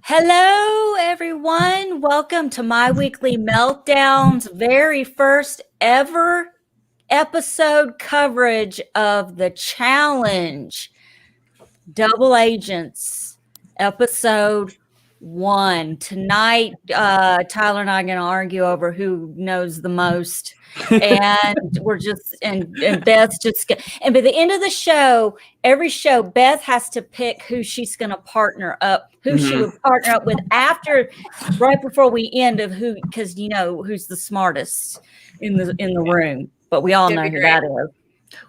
Hello, everyone. Welcome to my weekly Meltdown's very first ever episode coverage of the challenge. Double Agents, episode 1. Tonight, Tyler and I are going to argue over who knows the most. And we're just, and Beth's just, and by the end of the show, every show, Beth has to pick who she's going to partner up, who she would partner up with after, right before we end of who, because you know who's the smartest in the room, but we all know who that is.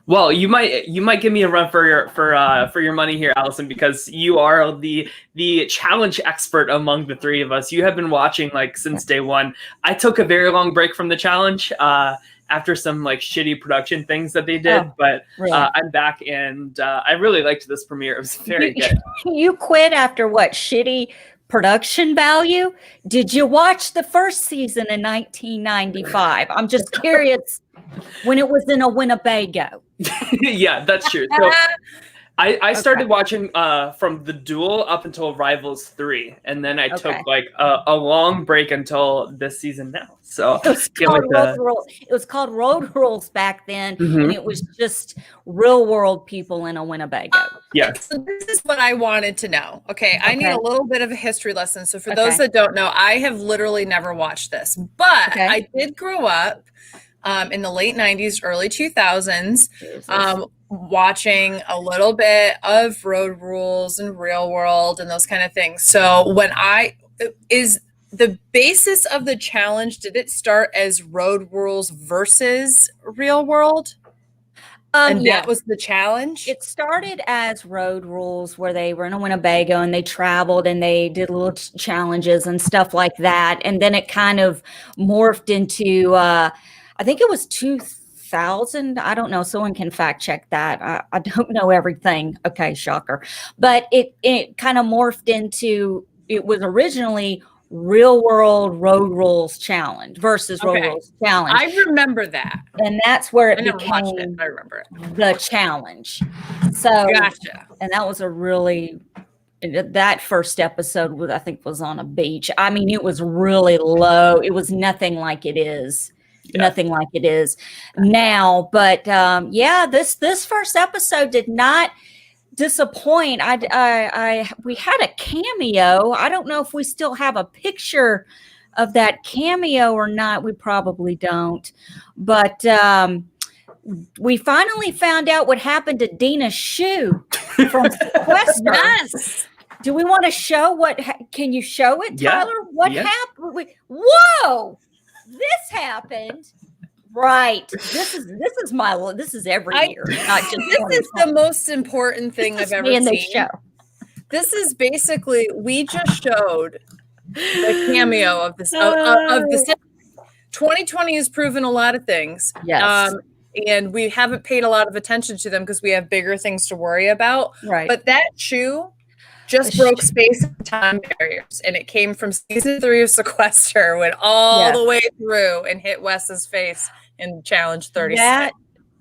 Well, you might give me a run for your money here, Allison, because you are the challenge expert among the three of us. You have been watching since day one. I took a very long break from the challenge after some shitty production things that they did, but really? I'm back and I really liked this premiere. It was very good. You quit after what? Shitty production value? Did you watch the first season in 1995? I'm just curious. When it was in a Winnebago. Yeah, that's true. So I started watching from The Duel up until Rivals 3, and then I took a long break until this season now. So it was called Road Rules back then, and it was just real world people in a Winnebago. Yes. So this is what I wanted to know. Okay, I need a little bit of a history lesson. So for those that don't know, I have literally never watched this, but I did grow up in the late 90s, early 2000s, watching a little bit of Road Rules and Real World and those kind of things. So is the basis of the challenge, did it start as Road Rules versus Real World? And that was the challenge? It started as Road Rules, where they were in a Winnebago and they traveled and they did little challenges and stuff like that. And then it kind of morphed into I think it was 2000. I don't know. Someone can fact check that. I don't know everything. Okay, shocker. But it kind of morphed into, it was originally Real World Road Rules Challenge versus Road Rules Challenge. I remember that. And that's where it became I remember it. The challenge. So, gotcha. And that was that first episode was on a beach. I mean, it was really low. It was nothing like it is. Nothing like it is now, but this first episode did not disappoint. We had a cameo. I don't know if we still have a picture of that cameo or not. We probably don't, but we finally found out what happened to Dina's shoe from Sequester. Yes. Do we want to show can you show it, Tyler? What happened? Whoa! This happened, right? This is every year, not just. This is the most important thing I've ever seen. Show. This is basically, we just showed the cameo of this of the. 2020 has proven a lot of things. Yes. And we haven't paid a lot of attention to them because we have bigger things to worry about. Right. But that shoe just broke space and time barriers, and it came from season 3 of Sequester, went all the way through and hit Wes's face in Challenge 36.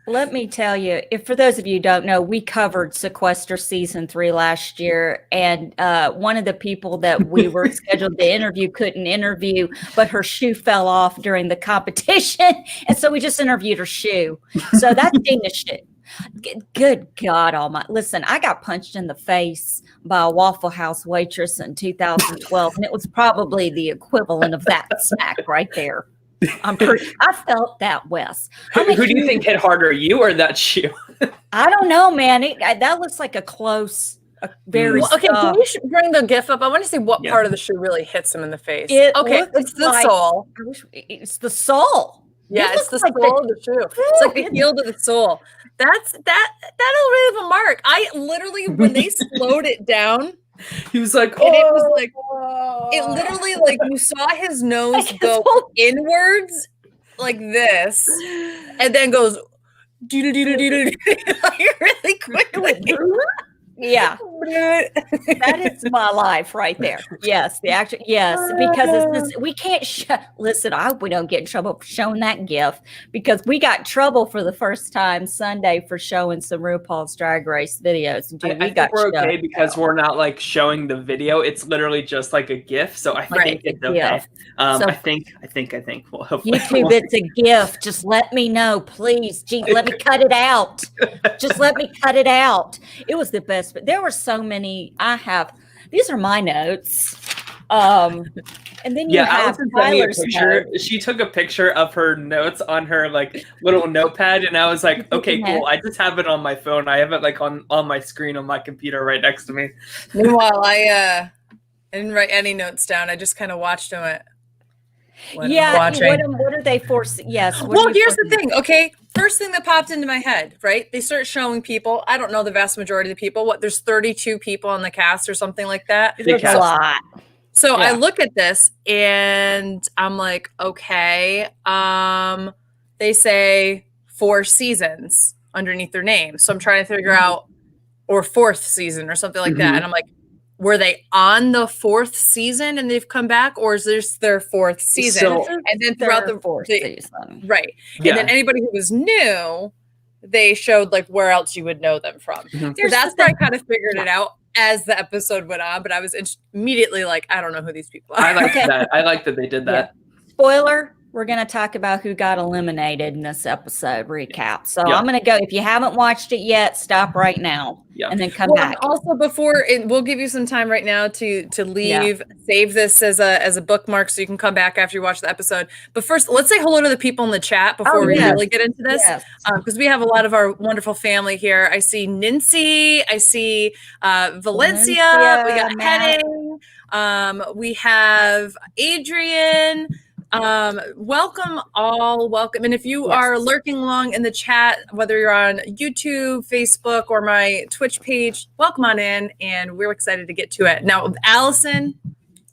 Let me tell you, if for those of you who don't know, we covered Sequester season 3 last year, and one of the people that we were scheduled to interview couldn't interview, but her shoe fell off during the competition, and so we just interviewed her shoe. So that's Dina's shoe. Good God Almighty. Listen, I got punched in the face by a Waffle House waitress in 2012, and it was probably the equivalent of that smack right there. I felt that, Wes. Who do you think hit harder, you or that shoe? I don't know, man. That looks like very okay, can you bring the GIF up? I want to see what part of the shoe really hits him in the face. It's the sole. It's the sole. Yeah, it's the sole of the shoe. It's like the heel to the sole. That'll leave a mark. I literally, when they slowed it down, he was like, and it was like, it literally, like, you saw his nose go inwards like this, and then goes like really quickly. Yeah. That is my life right there. Yes, because we can't listen. We don't get in trouble for showing that GIF because we got in trouble for the first time Sunday for showing some RuPaul's Drag Race videos. Dude, I think we're okay because we're not like showing the video. It's literally just like a GIF, so I think it's okay. So I think we'll hopefully YouTube, it's a GIF. Just let me know, please. Gee, let me cut it out. Just let me cut it out. It was the best, but there were so many. These are my notes. And then you have Tyler's notes. She took a picture of her notes on her like little notepad, and I was like, okay, cool. I just have it on my phone. I have it like on my screen on my computer right next to me. Meanwhile, I didn't write any notes down. I just kind of watched them. What are they forcing? Yes. Well, here's the thing. Okay. First thing that popped into my head, right? They start showing people. I don't know the vast majority of the people. There's 32 people on the cast or something like that. There's a lot. So I look at this and I'm like, okay. They say 4 seasons underneath their name. So I'm trying to figure out, or 4th season or something like that. And I'm like, were they on the 4th season and they've come back, or is this their 4th season? And then throughout the 4th season, right? Yeah. And then anybody who was new, they showed like where else you would know them from. So that's where I kind of figured it out as the episode went on. But I was immediately like, I don't know who these people are. I like that. I like that they did that. Spoiler. We're going to talk about who got eliminated in this episode recap. So I'm going to go. If you haven't watched it yet, stop right now and then come back. Also, we'll give you some time right now to leave. Save this as a bookmark so you can come back after you watch the episode. But first, let's say hello to the people in the chat before we really get into this, because we have a lot of our wonderful family here. I see Nancy. I see Valencia. We got Henning. We have Adrian. Welcome. And if you are lurking along in the chat, whether you're on YouTube, Facebook, or my Twitch page, welcome on in, and we're excited to get to it. Now, Allison,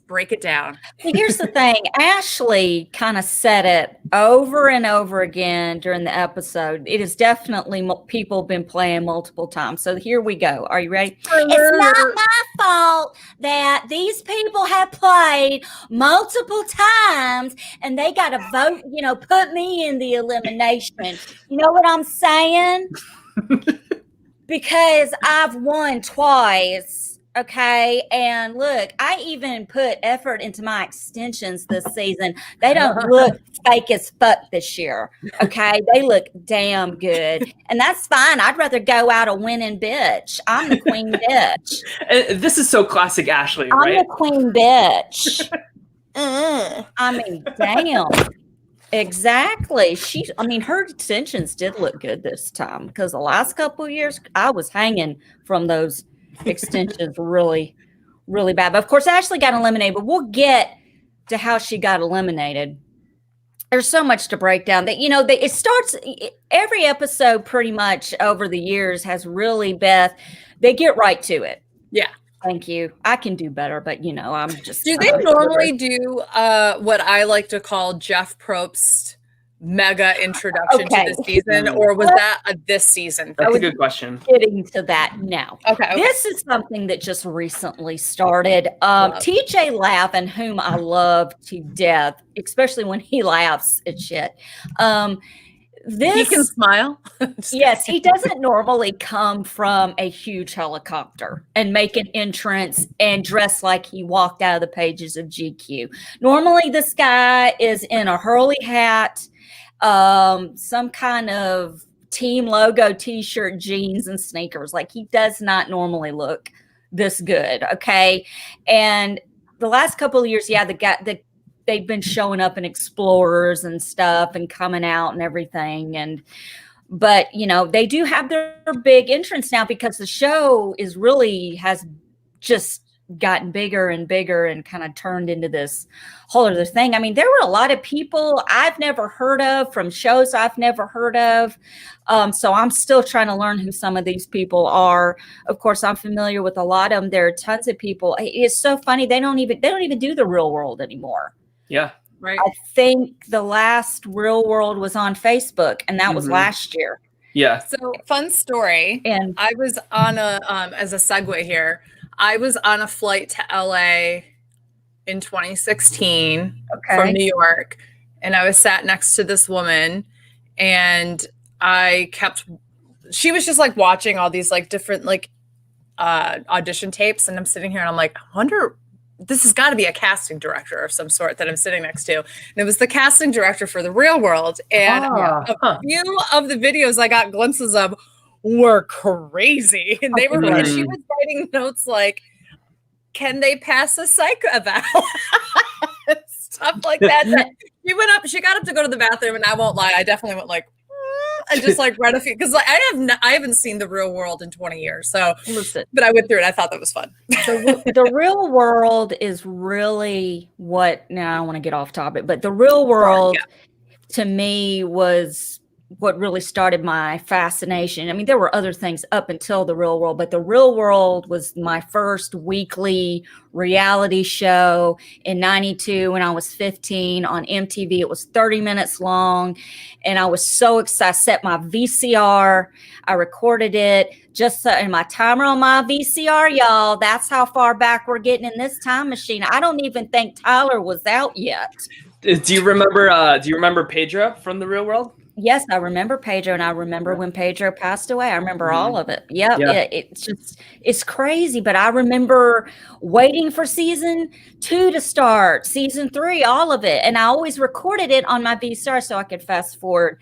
break it down. Here's the thing. Ashley kind of said it over and over again during the episode. It is definitely people been playing multiple times. So here we go. Are you ready? It's not my fault that these people have played multiple times and they got to vote, put me in the elimination. You know what I'm saying? Because I've won twice. Okay. And look, I even put effort into my extensions this season. They don't look fake as fuck this year. Okay. They look damn good. And that's fine. I'd rather go out a winning bitch. I'm the queen bitch. This is so classic Ashley, right? I'm the queen bitch. I mean, damn. Exactly. Her extensions did look good this time because the last couple of years I was hanging from those extensions really, really bad. But of course, Ashley got eliminated, but we'll get to how she got eliminated. There's so much to break down that, it starts every episode pretty much over the years has really, Beth, they get right to it. Yeah. Thank you. I can do better, but I'm just. Do they normally do what I like to call Jeff Probst mega introduction to the season, or was that this season? That's a good question. Getting to that now. Okay. This is something that just recently started. TJ Lavin, whom I love to death, especially when he laughs at shit. He can smile. Yes, he doesn't normally come from a huge helicopter and make an entrance and dress like he walked out of the pages of GQ. Normally, this guy is in a Hurley hat, some kind of team logo t-shirt, jeans, and sneakers. Like, he does not normally look this good. Okay. And the last couple of years, they've been showing up in Explorers and stuff and coming out and everything. But they do have their big entrance now because the show has just gotten bigger and bigger and kind of turned into this whole other thing. There were a lot of people I've never heard of from shows I've never heard of. So I'm still trying to learn who some of these people are. Of course, I'm familiar with a lot of them. There are tons of people. It's so funny. They don't even do the Real World anymore. Yeah. Right. I think the last Real World was on Facebook, and that was last year. Yeah. So fun story. And I was on as a segue here, I was on a flight to LA in 2016 from New York, and I was sat next to this woman, and she was just like watching all these like different like audition tapes, and I'm sitting here and I'm like, I wonder, this has got to be a casting director of some sort that I'm sitting next to. And it was the casting director for The Real World. And a few of the videos I got glimpses of were crarazy. And and she was writing notes like, can they pass a psych eval? Stuff like that. She got up to go to the bathroom, and I won't lie, I definitely went like, I just like read a few, because like I haven't seen The Real World in 20 years. So listen, but I went through it. I thought that was fun. The Real World is really what, now I don't want to get off topic, but The Real World to me was what really started my fascination. I mean, there were other things up until The Real World, but The Real World was my first weekly reality show in 92 when I was 15 on MTV. It was 30 minutes long, and I was so excited. I set my VCR, I recorded it just so, and my timer on my VCR, y'all, that's how far back we're getting in this time machine. I don't even think Tyler was out yet. Do you remember Pedro from The Real World? Yes, I remember Pedro, and I remember when Pedro passed away. I remember all of it. Yeah. It's crazy, but I remember waiting for season 2 to start, season 3, all of it. And I always recorded it on my VCR so I could fast forward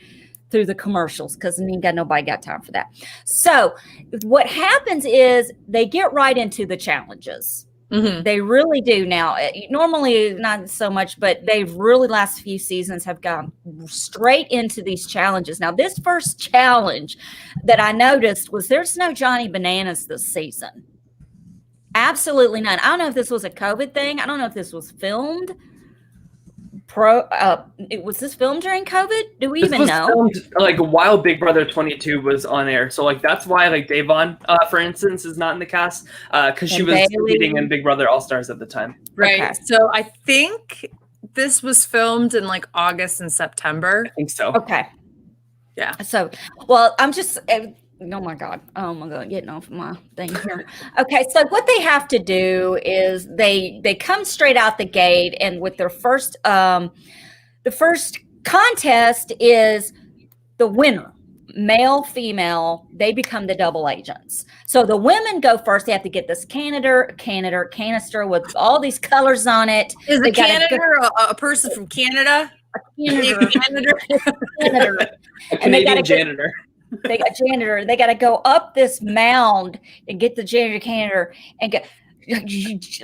through the commercials, because nobody got time for that. So what happens is they get right into the challenges. Mm-hmm. They really do now. Normally not so much, but they've really last few seasons have gone straight into these challenges. Now, this first challenge that I noticed was there's no Johnny Bananas this season. Absolutely none. I don't know if this was a COVID thing. I don't know if this was filmed. Was this filmed during COVID? Do we even know? Filmed, like while Big Brother 22 was on air, so like that's why like Davon, for instance, is not in the cast because she was competing in Big Brother All Stars at the time. Right. Okay. So I think this was filmed in like August and September. I think so. Okay. Yeah. So, well, I'm just. Oh my God, getting off my thing here. Okay, so what they have to do is they come straight out the gate, and with their first, the first contest is the winner, male, female, they become the double agents. So the women go first. They have to get this canister with all these colors on it. Is the canister a person from Canada? A janitor. A Canadian janitor. They got janitor. They got to go up this mound and get the janitor and get.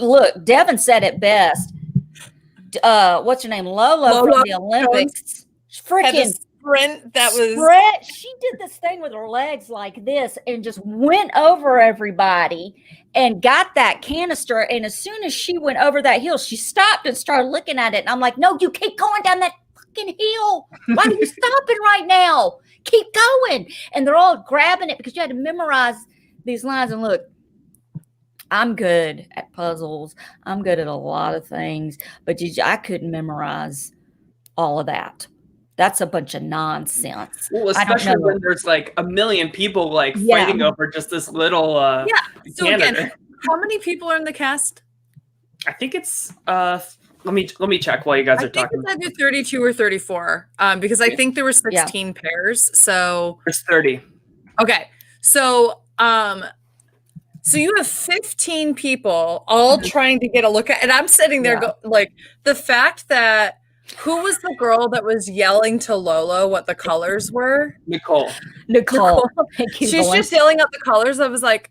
Look, Devin said it best. What's her name? Lola from the Olympics. Freaking sprint. She did this thing with her legs like this and just went over everybody and got that canister. And as soon as she went over that hill, she stopped and started looking at it. And I'm like, no, you keep going down that fucking hill. Why are you stopping right now? Keep going. And they're all grabbing it because you had to memorize these lines. And look, I'm good at puzzles. I'm good at a lot of things, but I couldn't memorize all of that. That's a bunch of nonsense. Well, especially when there's like a million people like fighting over just this little So again, how many people are in the cast? I think it's let me check while you guys are talking. I think it's either 32 or 34 because I think there were 16 pairs. So there's 30. Okay. So so you have 15 people all trying to get a look at, and I'm sitting there like the fact that who was the girl that was yelling to Lolo what the colors were? Nicole. She's just yelling out the colors. I was like,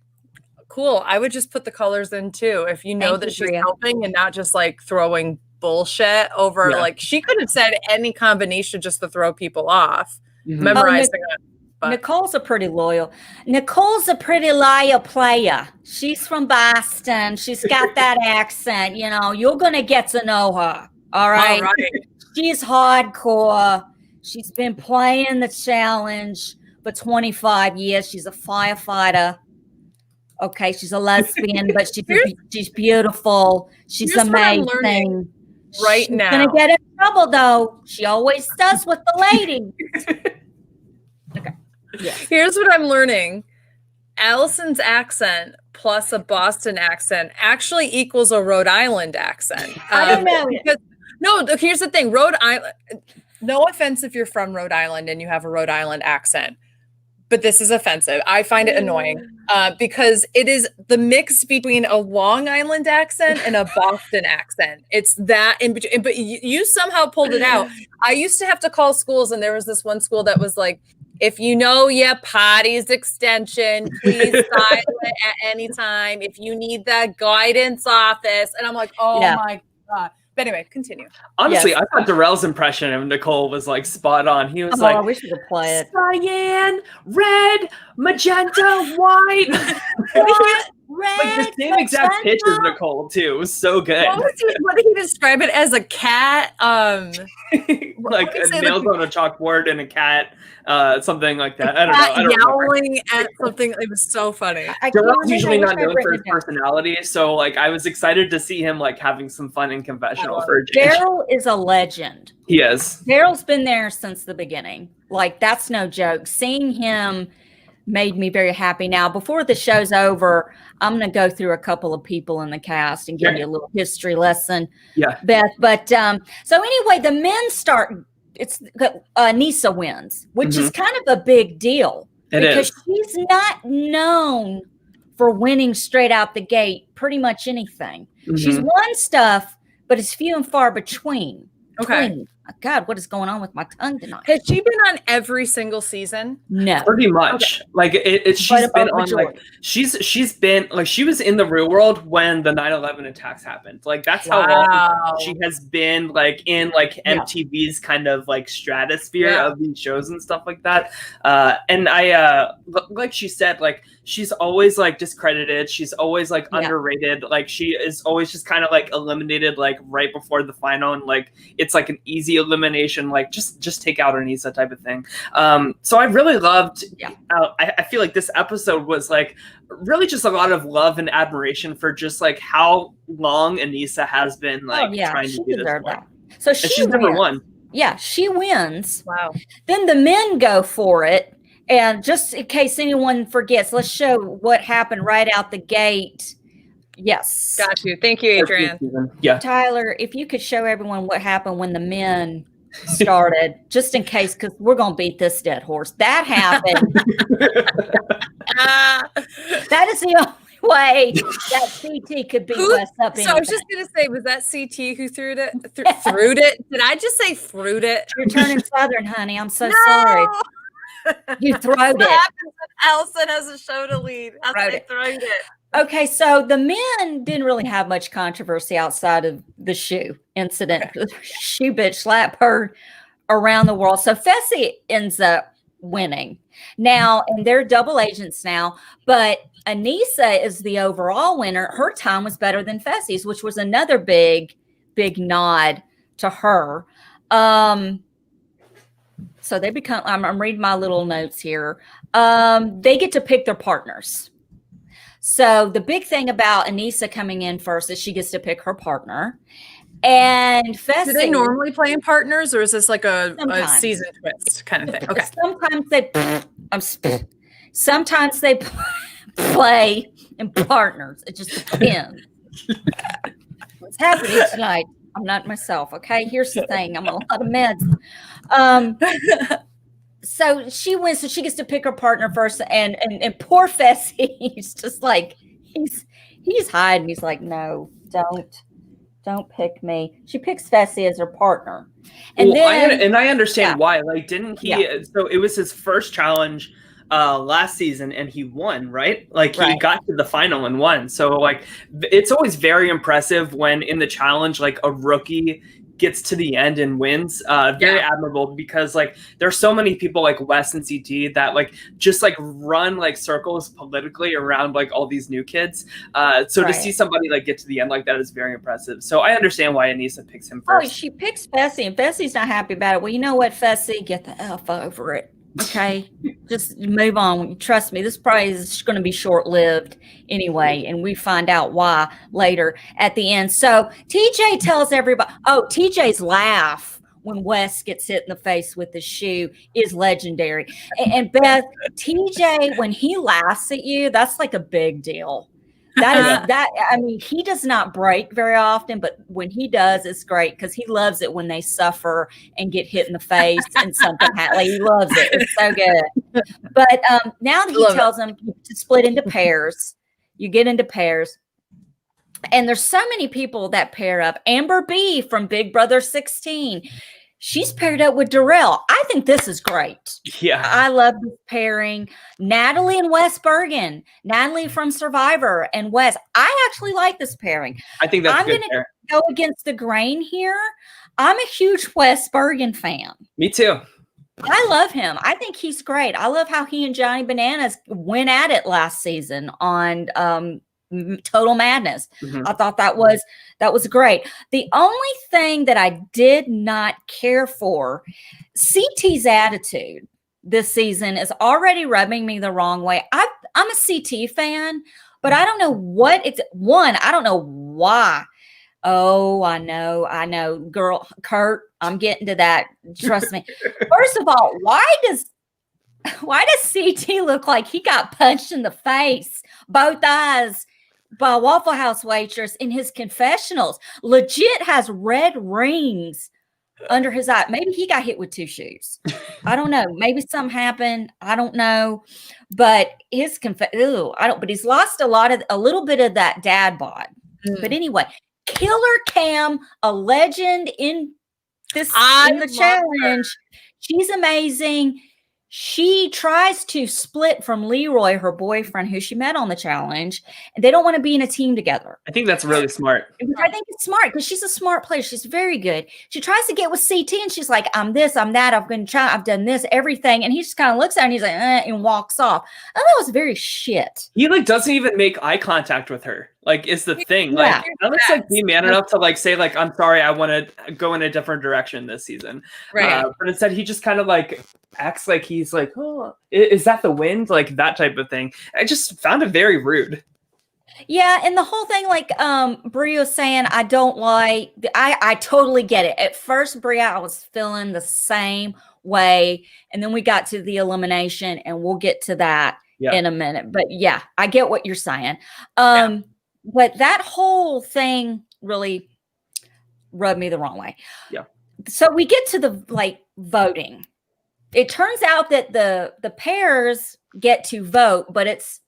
cool. I would just put the colors in too. If you know that she's helping and not just like throwing bullshit over, like she could have said any combination just to throw people off, memorizing it. But. Nicole's a pretty loyal player. She's from Boston. She's got that accent. You know, you're going to get to know her. All right. She's hardcore. She's been playing the challenge for 25 years. She's a firefighter. Okay, she's a lesbian, but she's beautiful. She's amazing. She's now, gonna get in trouble though. She always does with the ladies. Okay. Yes. Here's what I'm learning. Allison's accent plus a Boston accent actually equals a Rhode Island accent. I don't know. No, here's the thing. Rhode Island, no offense if you're from Rhode Island and you have a Rhode Island accent, but this is offensive. I find it annoying because it is the mix between a Long Island accent and a Boston accent. It's that in between, but you somehow pulled it out. I used to have to call schools, and there was this one school that was like, if you know your party's extension, please dial it at any time. If you need the guidance office. And I'm like, oh my God. But anyway, continue. Honestly, I thought Darrell's impression of Nicole was like spot on. He was like, I wish we could play it. Cyan, red, magenta, white. Red, like the same exact pitch as Nicole too. It was so good. What did he describe it as? A cat? Like nails on a chalkboard and a cat, something like that. I don't know. I don't yowling at something. It was so funny. Darrell's usually not known for his personality, so like I was excited to see him like having some fun in confessional for a change. Daryl is a legend. He is. Daryl's been there since the beginning. Like, that's no joke. Seeing him made me very happy. Now, before the show's over, I'm going to go through a couple of people in the cast and give you a little history lesson, Beth. But so anyway, the men start. It's Nisa wins, which is kind of a big deal because she's not known for winning straight out the gate pretty much anything. She's won stuff, but it's few and far between. Okay. God, what is going on with my tongue tonight? Has she been on every single season? No. Pretty much. Okay. Like she's been on like she's been like she was in the real world when the 9/11 attacks happened. Like that's how long she has been like in like MTV's kind of like stratosphere of these shows and stuff like that. And I like she said, like she's always like discredited. She's always like underrated. Like she is always just kind of like eliminated like right before the final, and like it's like an easy elimination, like just take out Anissa type of thing. So I really loved I feel like this episode was like really just a lot of love and admiration for just like how long Anissa has been like trying to do this work. So she's never won. Yeah, she wins. Wow. Then the men go for it. And just in case anyone forgets, let's show what happened right out the gate. Yes. Got you. Thank you, Adrian. Yeah. Tyler, if you could show everyone what happened when the men started, just in case, because we're going to beat this dead horse. That happened. That is the only way that CT could beat West up. So I was just going to say, was that CT who threw it? Threw it? Did I just say threwed it? You're turning Southern, honey. I'm so sorry. You throwed it. What happens if Allison has a show to lead? I throwed it. Okay, so the men didn't really have much controversy outside of the shoe incident. Okay. Shoe bitch slapped her around the world. So Fessy ends up winning. Now, and they're double agents now, but Anissa is the overall winner. Her time was better than Fessy's, which was another big nod to her. So they become, I'm reading my little notes here. They get to pick their partners. So the big thing about Anissa coming in first is she gets to pick her partner. And Fessy, do they normally play in partners, or is this like a season twist kind of thing? Okay. Sometimes they play in partners. It just depends. What's happening tonight? I'm not myself. Okay. Here's the thing. I'm on a lot of meds. So she wins, so she gets to pick her partner first, and poor Fessy, he's just like he's hiding. He's like, no, don't pick me. She picks Fessy as her partner, and then I understand why. Like, didn't he? Yeah. So it was his first challenge last season, and he won, right? Like he got to the final and won. So like it's always very impressive when in the challenge like a rookie gets to the end and wins. Very admirable, because like there's so many people like Wes and CT that like just like run like circles politically around like all these new kids. So to see somebody like get to the end like that is very impressive. So I understand why Anissa picks him first. Oh, she picks Fessy, and Fessy's not happy about it. Well, you know what, Fessy, get the F over it. Okay, just move on. Trust me, this probably is going to be short-lived anyway, and we find out why later at the end. So TJ tells everybody, TJ's laugh when Wes gets hit in the face with the shoe is legendary. And Beth, TJ, when he laughs at you, that's like a big deal. That is that. I mean, he does not break very often, but when he does, it's great because he loves it when they suffer and get hit in the face and something happens. Like, he loves it. It's so good. But now that he tells them to split into pairs, you get into pairs. And there's so many people that pair up. Amber B from Big Brother 16. She's paired up with Darrell. I think this is great. Yeah. I love this pairing. Natalie and Wes Bergen. Natalie from Survivor and Wes. I actually like this pairing. I think that's I'm going to go against the grain here. I'm a huge Wes Bergen fan. Me too. I love him. I think he's great. I love how he and Johnny Bananas went at it last season on Total Madness. I thought that was great. The only thing that I did not care for, CT's attitude this season is already rubbing me the wrong way. I'm a CT fan, but I don't know what it's I don't know why. Oh, I know. Girl, Kurt, I'm getting to that. Trust me. First of all, why does CT look like he got punched in the face, both eyes, by a Waffle House waitress in his confessionals? Legit has red rings under his eye. Maybe he got hit with two shoes. I don't know. Maybe something happened. I don't know. But his but he's lost a little bit of that dad bod. But anyway, Killer Cam, a legend in the challenge. She's amazing. She tries to split from Leroy, her boyfriend, who she met on the challenge, and they don't want to be in a team together. I think that's really smart. I think it's smart because she's a smart player. She's very good. She tries to get with CT, and she's like, I'm this, I'm that, I've done this, everything. And he just kind of looks at her, and he's like, and walks off. I thought that was very shit. He doesn't even make eye contact with her. Is the thing. That looks be man enough to say I'm sorry, I want to go in a different direction this season. Right. But instead he just kind of acts like he's oh, is that the wind? That type of thing. I just found it very rude. Yeah, and the whole thing, Bria was saying, I don't like. I totally get it. At first, Bria, I was feeling the same way, and then we got to the elimination, and we'll get to that in a minute. But yeah, I get what you're saying. But that whole thing really rubbed me the wrong way. Yeah. So we get to the voting. It turns out that the pairs get to vote, but it's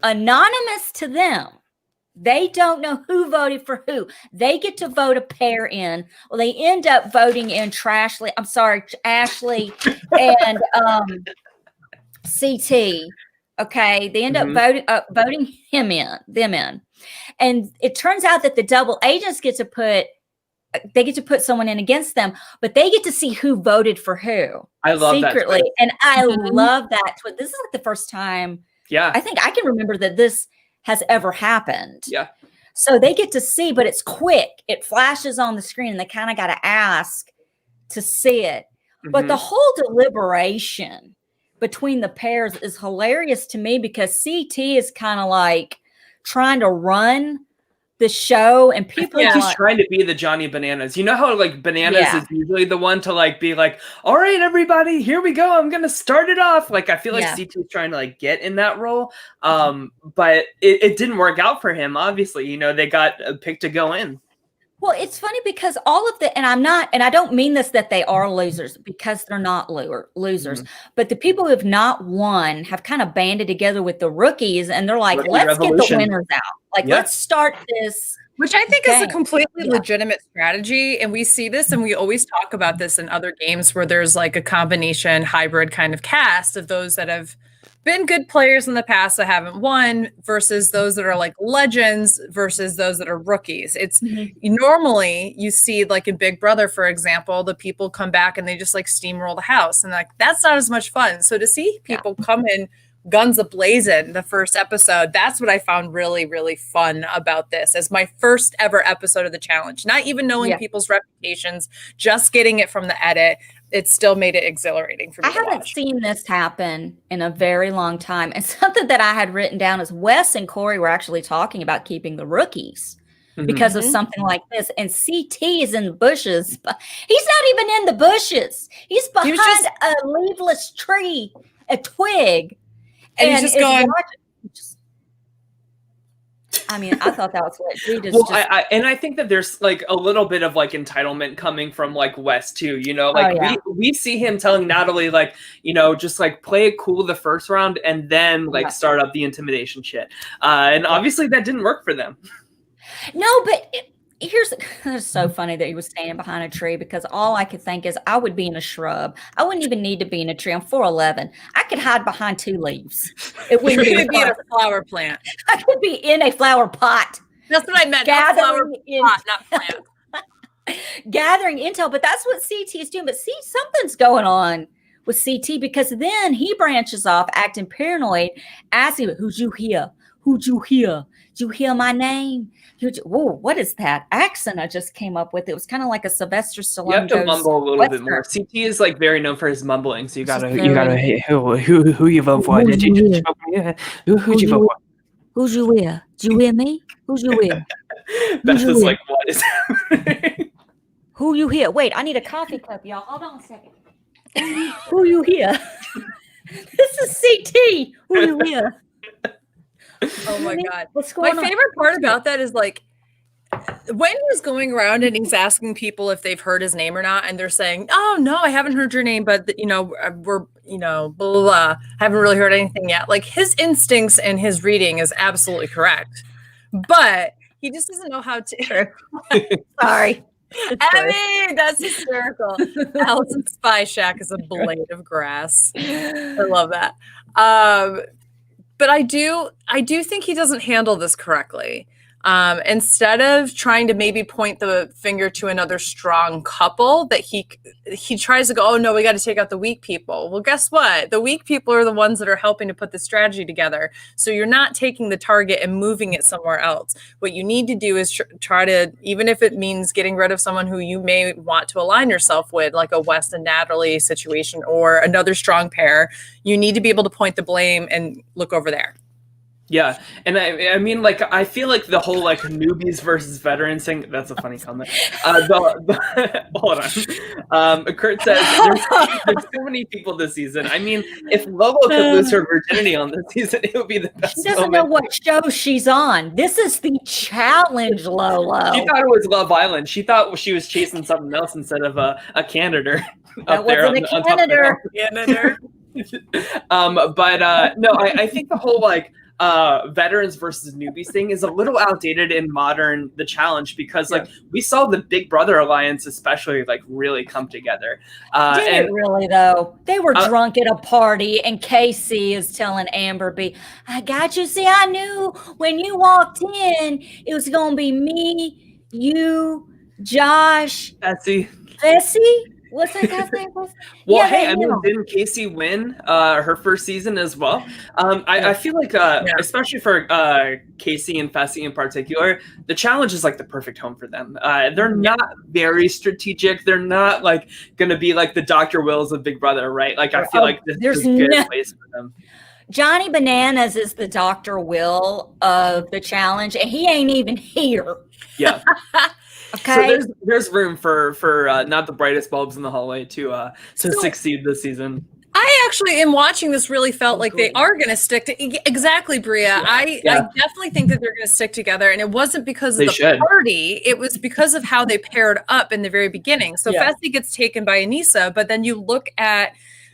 anonymous to them. They don't know who voted for who. They get to vote a pair in. Well, they end up voting in Ashley and CT. Okay, they end up voting them in. And it turns out that the double agents get to put someone in against them, but they get to see who voted for who. I love secretly. That. And I love that. This is the first time I think I can remember that this has ever happened. Yeah. So they get to see, but it's quick. It flashes on the screen and they kind of got to ask to see it. But the whole deliberation between the pairs is hilarious to me because CT is kind of trying to run the show, and people he's trying to be the Johnny Bananas. You know how Bananas is usually the one to be all right, everybody, here we go, I'm gonna start it off. I feel CT is trying to get in that role, but it didn't work out for him. Obviously, they got picked to go in. Well, it's funny because all of and I don't mean this that they are losers, because they're not losers, but the people who have not won have kind of banded together with the rookies, and they're like, let's get the winners out. Let's start this. Which I think is a completely legitimate strategy. And we see this, and we always talk about this in other games where there's a combination hybrid kind of cast of those that have been good players in the past that haven't won versus those that are legends versus those that are rookies. It's normally you see in Big Brother, for example, the people come back and they just steamroll the house, and that's not as much fun. So to see people come in guns a-blazing the first episode, that's what I found really, really fun about this as my first ever episode of the challenge. Not even knowing people's reputations, just getting it from the edit. It still made it exhilarating for me. I haven't seen this happen in a very long time. And something that I had written down is Wes and Corey were actually talking about keeping the rookies because of something like this. And CT is in the bushes. But he's not even in the bushes. He's behind a leafless tree, a twig. And he's just going. I mean, I thought that was what Rita's I think that there's like a little bit of like entitlement coming from like Wes too, you know, like we see him telling Natalie like, you know, just like play it cool the first round and then like start up the intimidation shit. And obviously that didn't work for them. No, but it's so funny that he was standing behind a tree, because all I could think is I would be in a shrub. I wouldn't even need to be in a tree. I'm 4'11". I could hide behind 2 leaves. It wouldn't be in a flower plant. I could be in a flower pot. That's what I meant. Flower pot, not plant. Gathering intel, but that's what CT is doing. But see, something's going on with CT, because then he branches off acting paranoid, asking, "Who'd you hear? Who'd you hear? Did you hear my name? Whoa, what is that accent I just came up with? It was kind of like a Sylvester Stallone. You have to mumble a little bit more. CT is like very known for his mumbling, so you gotta hey, who you vote for? Who'd you vote for? Who's you with? Did you hear me? Who's you with? Beth is like, what is happening? Who you hear? Wait, I need a coffee cup, y'all. Hold on a second. Who you hear? This is CT. Who you hear? Oh my God. What's going on? My favorite part about that is like when he's going around and he's asking people if they've heard his name or not, and they're saying, "Oh no, I haven't heard your name, but you know, we're, you know, blah, blah, blah. Haven't really heard anything yet." Like his instincts and his reading is absolutely correct, but he just doesn't know how to. Sorry. I mean, that's hysterical. Allison's spy shack is a blade of grass. I love that. But I do think he doesn't handle this correctly. Instead of trying to maybe point the finger to another strong couple, that he tries to go, "Oh no, we got to take out the weak people." Well, guess what? The weak people are the ones that are helping to put the strategy together. So you're not taking the target and moving it somewhere else. What you need to do is try to, even if it means getting rid of someone who you may want to align yourself with, like a Wes and Natalie situation or another strong pair, you need to be able to point the blame and look over there. Yeah, and I mean, like, I feel like the whole, like, newbies versus veterans thing, that's a funny comment. Hold on. Kurt says, there's so many people this season. I mean, if Lolo could lose her virginity on this season, it would be the best She doesn't know what show she's on. This is the challenge, Lolo. She thought it was Love Island. She thought she was chasing something else instead of a Canadator. That wasn't a Canadator. No, I think the whole, like, veterans versus newbies thing is a little outdated in modern The Challenge, because like we saw the Big Brother alliance especially like really come together. Did it really though? They were drunk at a party and Casey is telling Amber B, "I got you. See, I knew when you walked in it was gonna be me, you, Josh, Betsy. What's that guy's name? Well, yeah, hey, I mean, didn't Casey win her first season as well? I feel like, especially for Casey and Fessy in particular, The Challenge is like the perfect home for them. They're not very strategic. They're not like going to be like the Dr. Wills of Big Brother, right? Like, I feel like this is a good place for them. Johnny Bananas is the Dr. Will of The Challenge, and he ain't even here. Yeah. Okay. So there's room for not the brightest bulbs in the hallway to succeed this season. I actually, in watching this, really felt like they are going to stick to exactly, Bria. I definitely think that they're going to stick together, and it wasn't because of the party; it was because of how they paired up in the very beginning. So Fessy gets taken by Anissa, but then you look at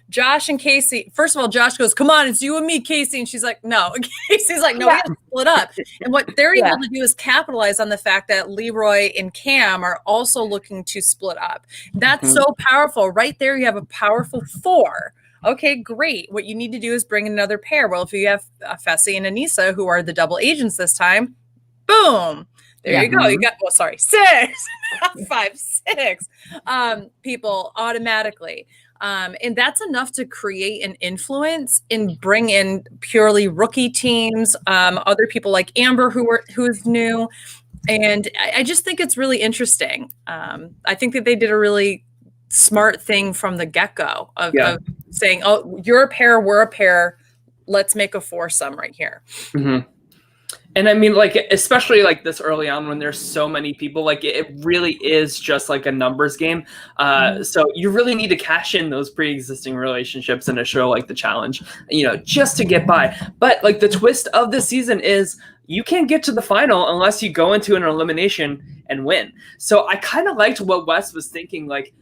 Josh and Casey. First of all, Josh goes, "Come on, it's you and me, Casey," and she's like, "No." Casey's like, "No, we have to split up." And what they're able to do is capitalize on the fact that Leroy and Cam are also looking to split up. That's so powerful. Right there, you have a powerful 4. Okay, great. What you need to do is bring another pair. Well, if you have Fessy and Anissa, who are the double agents this time, boom. There you go. You got, 6, 5, 6 people automatically. And that's enough to create an influence and bring in purely rookie teams, other people like Amber who's new. And I just think it's really interesting. I think that they did a really smart thing from the get-go of saying, "Oh, you're a pair, we're a pair. Let's make a foursome right here." Mm-hmm. And I mean, like, especially like this early on when there's so many people, like it really is just like a numbers game. So you really need to cash in those pre-existing relationships in a show like The Challenge, just to get by. But like the twist of the season is you can't get to the final unless you go into an elimination and win. So I kind of liked what Wes was thinking, like,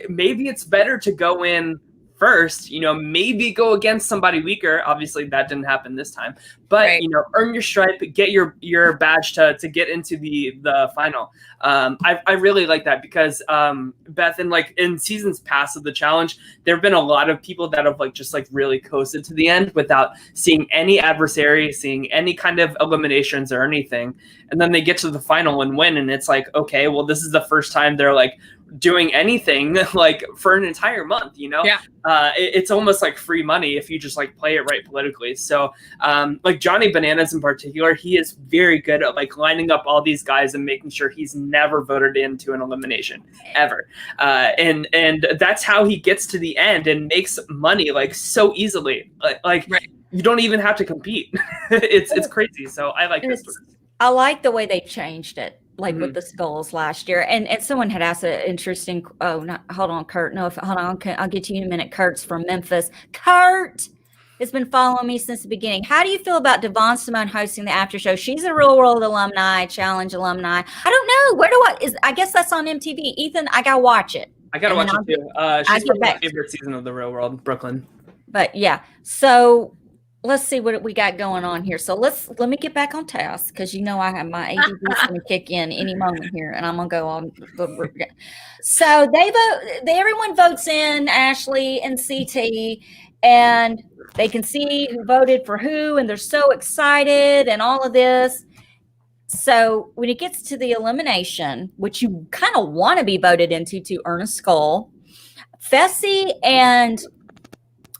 maybe it's better to go in first, maybe go against somebody weaker. Obviously that didn't happen this time, but right. Earn your stripe, get your badge to get into the final. I really like that because Beth, in seasons past of the challenge, there have been a lot of people that have just really coasted to the end without seeing any adversary, seeing any kind of eliminations or anything, and then they get to the final and win, and it's like, okay, well, this is the first time they're doing anything for an entire month. Yeah. It's almost like free money if you just play it right politically. So Johnny Bananas in particular, he is very good at lining up all these guys and making sure he's never voted into an elimination ever, and that's how he gets to the end and makes money so easily. Right. You don't even have to compete. It's crazy. So I like this one. I like the way they changed it, with the skulls last year. And someone had asked an interesting, hold on, Kurt. No, hold on, I'll get to you in a minute. Kurt's from Memphis. Kurt has been following me since the beginning. How do you feel about Devon Simone hosting the after show? She's a Real World alumni, Challenge alumni. I don't know. I guess that's on MTV. Ethan, I got to watch it. I got to watch it too. She's my favorite season of the Real World, Brooklyn. But yeah, so let's see what we got going on here. So let me get back on task because I have my ADD going to kick in any moment here, and I'm going to go on. So everyone votes in Ashley and CT, and they can see who voted for who, and they're so excited and all of this. So when it gets to the elimination, which you kind of want to be voted into to earn a skull, Fessy and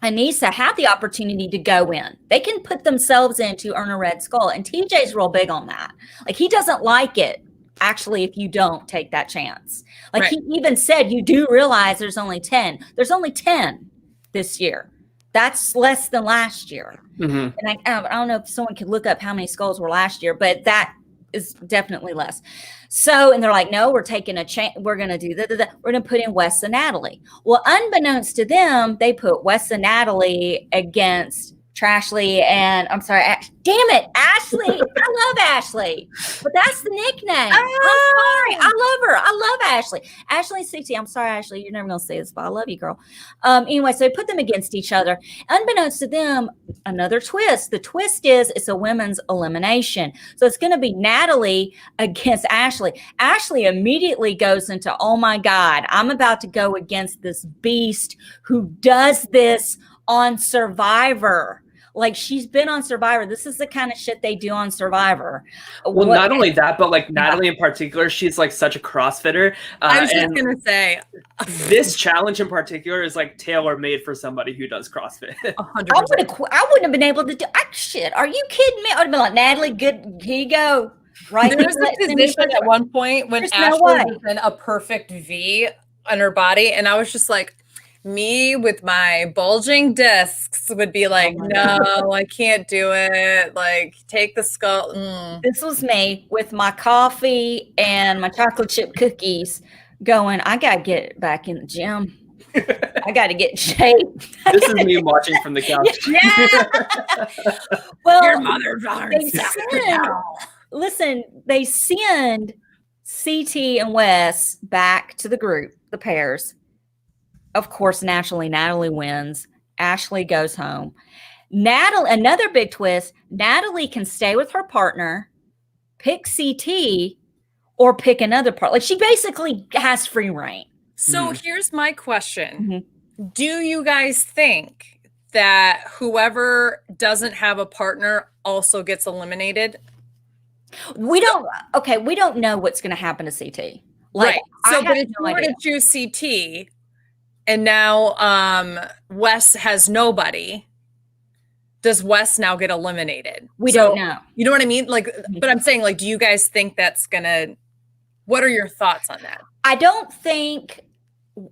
Anissa have the opportunity to go in. They can put themselves in to earn a red skull. And TJ's real big on that. He doesn't like it, actually, if you don't take that chance. Right. He even said, you do realize there's only 10. There's only 10 this year. That's less than last year. And I don't know if someone could look up how many skulls were last year, but that is definitely less. So, and they're like, no, we're taking a chance. We're going to do that. We're going to put in Wes and Natalie. Well, unbeknownst to them, they put Wes and Natalie against Trashly and damn it, Ashley. I love Ashley, but that's the nickname. I'm sorry. I love her. I love Ashley. Ashley and CT. I'm sorry, Ashley. You're never going to say this, but I love you, girl. Anyway, so they put them against each other. Unbeknownst to them, another twist. The twist is it's a women's elimination. So it's going to be Natalie against Ashley. Ashley immediately goes into, oh my God, I'm about to go against this beast who does this on Survivor. She's been on Survivor. This is the kind of shit they do on Survivor. Well, not only that, but Natalie in particular, she's such a CrossFitter. I was just going to say. This challenge in particular is tailor-made for somebody who does CrossFit. 100%. I wouldn't have been able to do shit. Are you kidding me? I would have been like, Natalie, good, here you go. Right. There was a position at one point when Ashley was in a perfect V on her body. And I was just like, me with my bulging discs would be like, no, I can't do it. Take the skull. This was me with my coffee and my chocolate chip cookies going, I got to get back in the gym. I got to get in shape. This is me watching from the couch. Yeah. Well, your mother listen, they send CT and Wes back to the group, the pairs. Of course, naturally, Natalie wins. Ashley goes home. Another big twist, Natalie can stay with her partner, pick CT, or pick another part. She basically has free reign. So here's my question. Do you guys think that whoever doesn't have a partner also gets eliminated? We don't know what's going to happen to CT. Right. So, but if you were to choose CT, and now Wes has nobody, does Wes now get eliminated? We don't know. You know what I mean? But I'm saying, do you guys think that's gonna? What are your thoughts on that? I don't think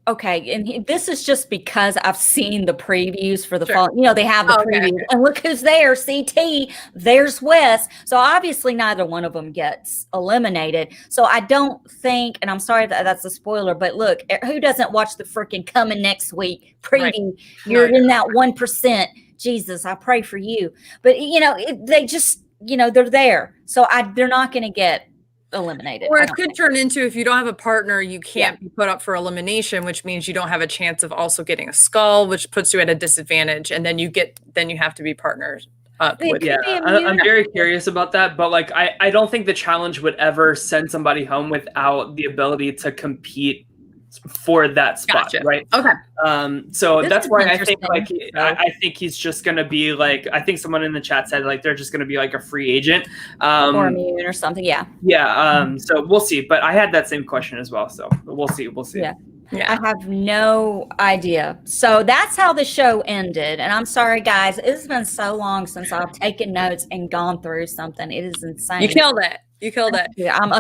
Okay, and this is just because I've seen the previews for the fall. You know, they have the previews, and look who's there. CT, there's Wes. So obviously, neither one of them gets eliminated. So I don't think, and I'm sorry that that's a spoiler, but look, who doesn't watch the freaking Coming Next Week preview? Right. You're in that 1%. Jesus, I pray for you. But you know, they just, you know, they're there, so they're not going to get eliminated. Or it could turn into, if you don't have a partner, you can't be put up for elimination, which means you don't have a chance of also getting a skull, which puts you at a disadvantage, and then you have to be partners up with. Yeah, I'm very curious about that, but like I don't think the challenge would ever send somebody home without the ability to compete for that spot. Gotcha. Right? Okay. So that's why I think like I think he's just gonna be like, I think someone in the chat said like they're just gonna be like a free agent or immune or something. Yeah. So we'll see. But I had that same question as well. So we'll see. Yeah. I have no idea. So that's how the show ended. And I'm sorry, guys. It's been so long since I've taken notes and gone through something. It is insane. You killed it. Yeah, I'm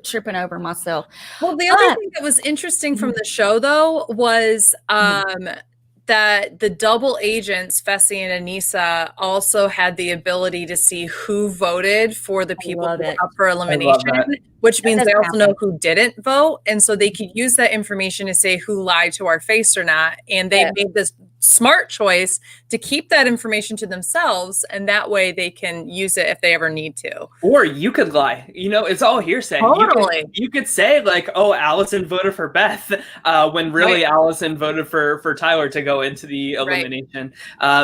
tripping over myself. Well, the other thing that was interesting from the show, though, was that the double agents, Fessy and Anissa, also had the ability to see who voted for the people who were up for elimination, which means they also know who didn't vote. And so they could use that information to say who lied to our face or not. And they made this smart choice to keep that information to themselves, and that way they can use it if they ever need to. Or you could lie. You know, it's all hearsay. Totally. You could say like, "Oh, Allison voted for Beth," when really Allison voted for Tyler to go into the elimination.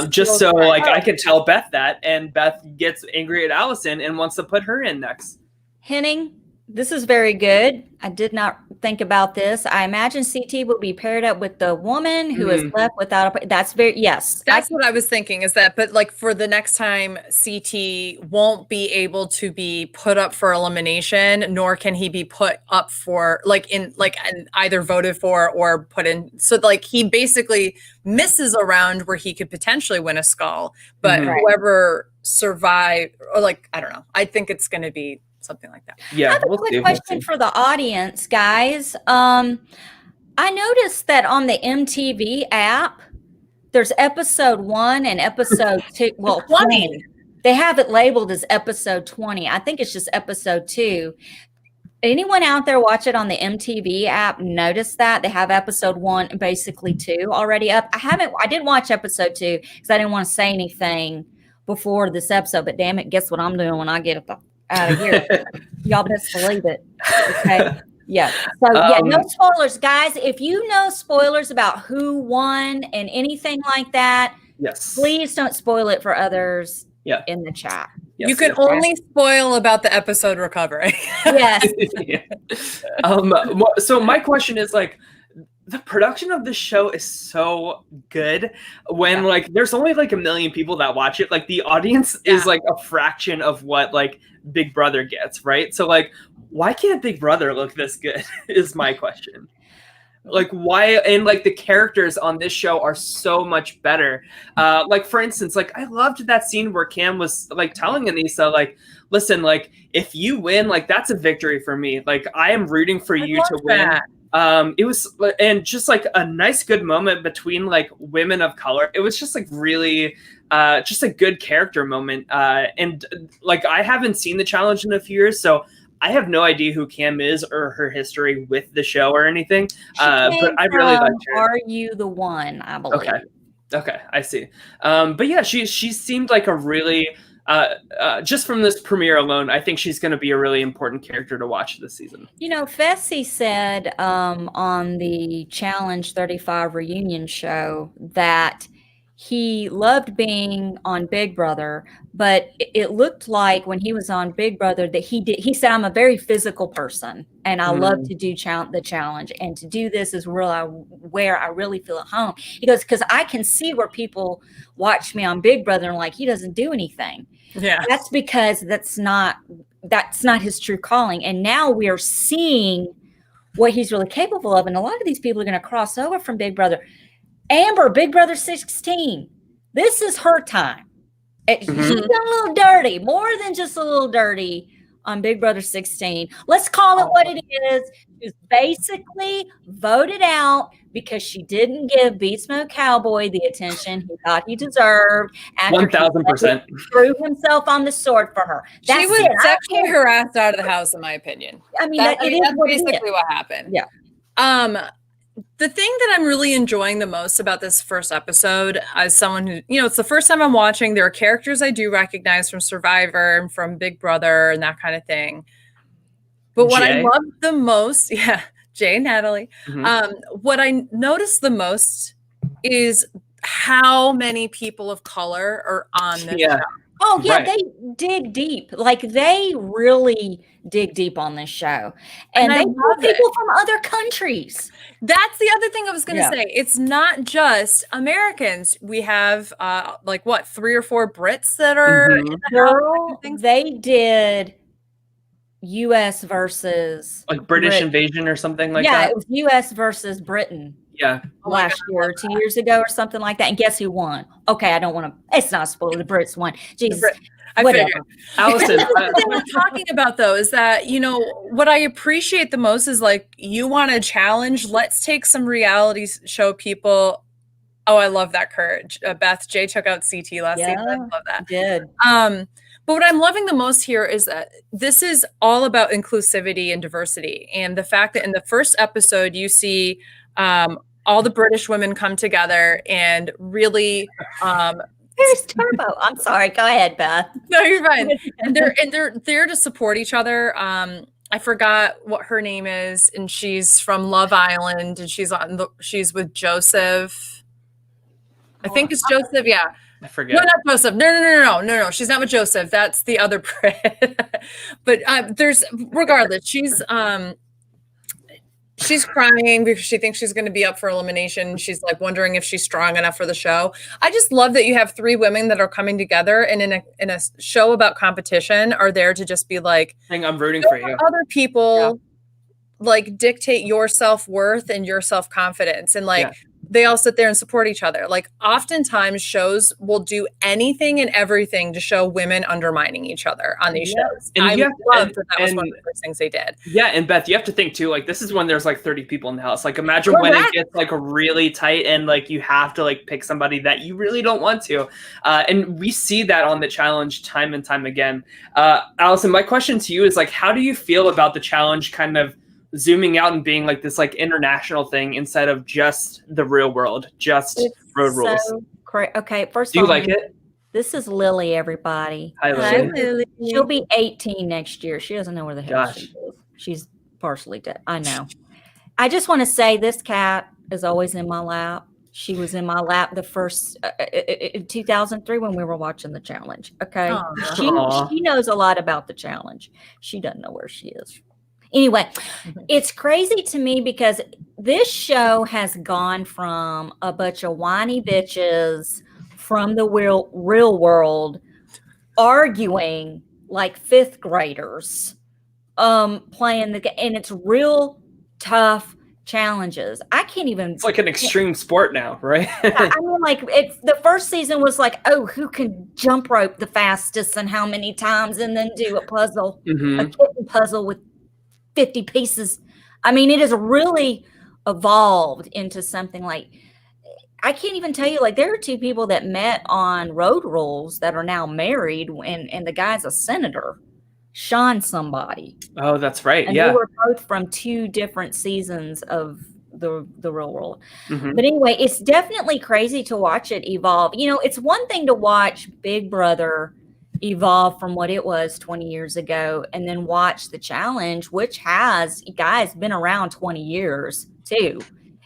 Just so like I could tell Beth that, and Beth gets angry at Allison and wants to put her in next. Henning, this is very good. I did not think about this. I imagine CT will be paired up with the woman who is left without a. That's very That's what I was thinking. Is that, but like for the next time, CT won't be able to be put up for elimination, nor can he be put up for and either voted for or put in. So like he basically misses a round where he could potentially win a skull, but whoever survived, or like I don't know. I think it's going to be something like that. Yeah. I have a quick question for the audience, guys. I noticed that on the MTV app, there's episode 1 and episode 2. Well, 20. They have it labeled as episode 20. I think it's just episode 2. Anyone out there watch it on the MTV app? Notice that they have episode 1 and basically 2 already up. I didn't watch episode 2 because I didn't want to say anything before this episode. But damn it, guess what I'm doing when I get out of here. Y'all best believe it. Okay. Yeah. So no spoilers, guys. If you know spoilers about who won and anything like that, please don't spoil it for others in the chat. You can only spoil about the episode recovery. Yes. So my question is like, the production of this show is so good when like there's only like 1 million people that watch it. Like the audience is like a fraction of what like Big Brother gets, right? So like, why can't Big Brother look this good is my question. Like why? And like the characters on this show are so much better. Like for instance, like I loved that scene where Cam was like telling Anissa, like, listen, like if you win, like that's a victory for me. Like I am rooting for you to win. It was, and just like a nice, good moment between like women of color. It was just like really, just a good character moment. And like, I haven't seen the challenge in a few years, so I have no idea who Cam is or her history with the show or anything. But I really liked her. Are You the One? I believe. Okay, I see. But yeah, she seemed like a really, just from this premiere alone, I think she's going to be a really important character to watch this season. You know, Fessy said on the Challenge 35 reunion show that he loved being on Big Brother, but it looked like when he was on Big Brother that he said, I'm a very physical person and I love to do the challenge, and to do this is where I really feel at home. He goes, because I can see where people watch me on Big Brother and like, he doesn't do anything. Yeah, that's because that's not his true calling. And now we are seeing what he's really capable of. And a lot of these people are going to cross over from Big Brother. Amber, Big Brother 16. This is her time. She's done a little dirty, more than just a little dirty on Big Brother 16. Let's call it what it is. She was basically voted out because she didn't give Beast Mode Cowboy the attention he thought he deserved. 1,000%. Threw himself on the sword for her. She was sexually harassed out of the house, in my opinion. I mean, that's basically what happened. Yeah. The thing that I'm really enjoying the most about this first episode, as someone who, it's the first time I'm watching, there are characters I do recognize from Survivor and from Big Brother and that kind of thing. But what I love the most, Jay and Natalie, what I noticed the most is how many people of color are on this show. Oh, yeah, they dig deep. Like, they really dig deep on this show. And they love people from other countries. That's the other thing I was going to say. It's not just Americans. We have, 3 or 4 Brits that are in the house. They did U.S. versus... Like British invasion or something like that? Yeah, it was U.S. versus Britain. Yeah. Last year, 2 years ago or something like that. And guess who won? Okay, I don't want to, it's not a spoiler. The Brits won. Jesus. Whatever. Allison. What I'm talking about though is that, what I appreciate the most is like, you want a challenge. Let's take some reality show people. Oh, I love that courage. Beth, Jay took out CT last season. I love that. Did. But what I'm loving the most here is that this is all about inclusivity and diversity. And the fact that in the first episode, you see, all the British women come together and really There's Turbo. I'm sorry. Go ahead, Beth. No, you're fine. And they're there to support each other. I forgot what her name is, and she's from Love Island, and she's with Joseph. I think it's Joseph. Yeah. I forget. No, not Joseph. No. She's not with Joseph. That's the other Brit. But regardless, she's crying because she thinks she's going to be up for elimination. She's like wondering if she's strong enough for the show. I just love that you have 3 women that are coming together and in a show about competition are there to just be like, I'm rooting for you. Other people like dictate your self-worth and your self-confidence. And they all sit there and support each other. Like oftentimes shows will do anything and everything to show women undermining each other on these shows. And I love that was one of the first things they did. Yeah. And Beth, you have to think too, like this is when there's like 30 people in the house. Like imagine when it gets like really tight and like you have to like pick somebody that you really don't want to. And we see that on the challenge time and time again. Allison, my question to you is like, how do you feel about the challenge kind of zooming out and being like this like international thing instead of just the real world, just road rules? Okay, first do you like it? This is Lily, everybody. Hi, Lily. She'll be 18 next year. She doesn't know where the hell she is. She's partially dead. I know. I just want to say this cat is always in my lap. She was in my lap the first 2003 when we were watching the challenge. Okay, she knows a lot about the challenge. She doesn't know where she is. Anyway, it's crazy to me because this show has gone from a bunch of whiny bitches from the real world arguing like 5th graders, playing the game, and it's real tough challenges. I can't even. It's like an extreme sport now, right? I mean, like it's the first season was like, oh, who can jump rope the fastest and how many times, and then do a puzzle, a kitten puzzle with 50 pieces. I mean, it has really evolved into something like, I can't even tell you, like there are 2 people that met on Road Rules that are now married, and the guy's a senator, Sean somebody. Oh, that's right. And they were both from 2 different seasons of the real world. But anyway, it's definitely crazy to watch it evolve. It's one thing to watch Big Brother evolve from what it was 20 years ago and then watch the challenge, which has been around 20 years too,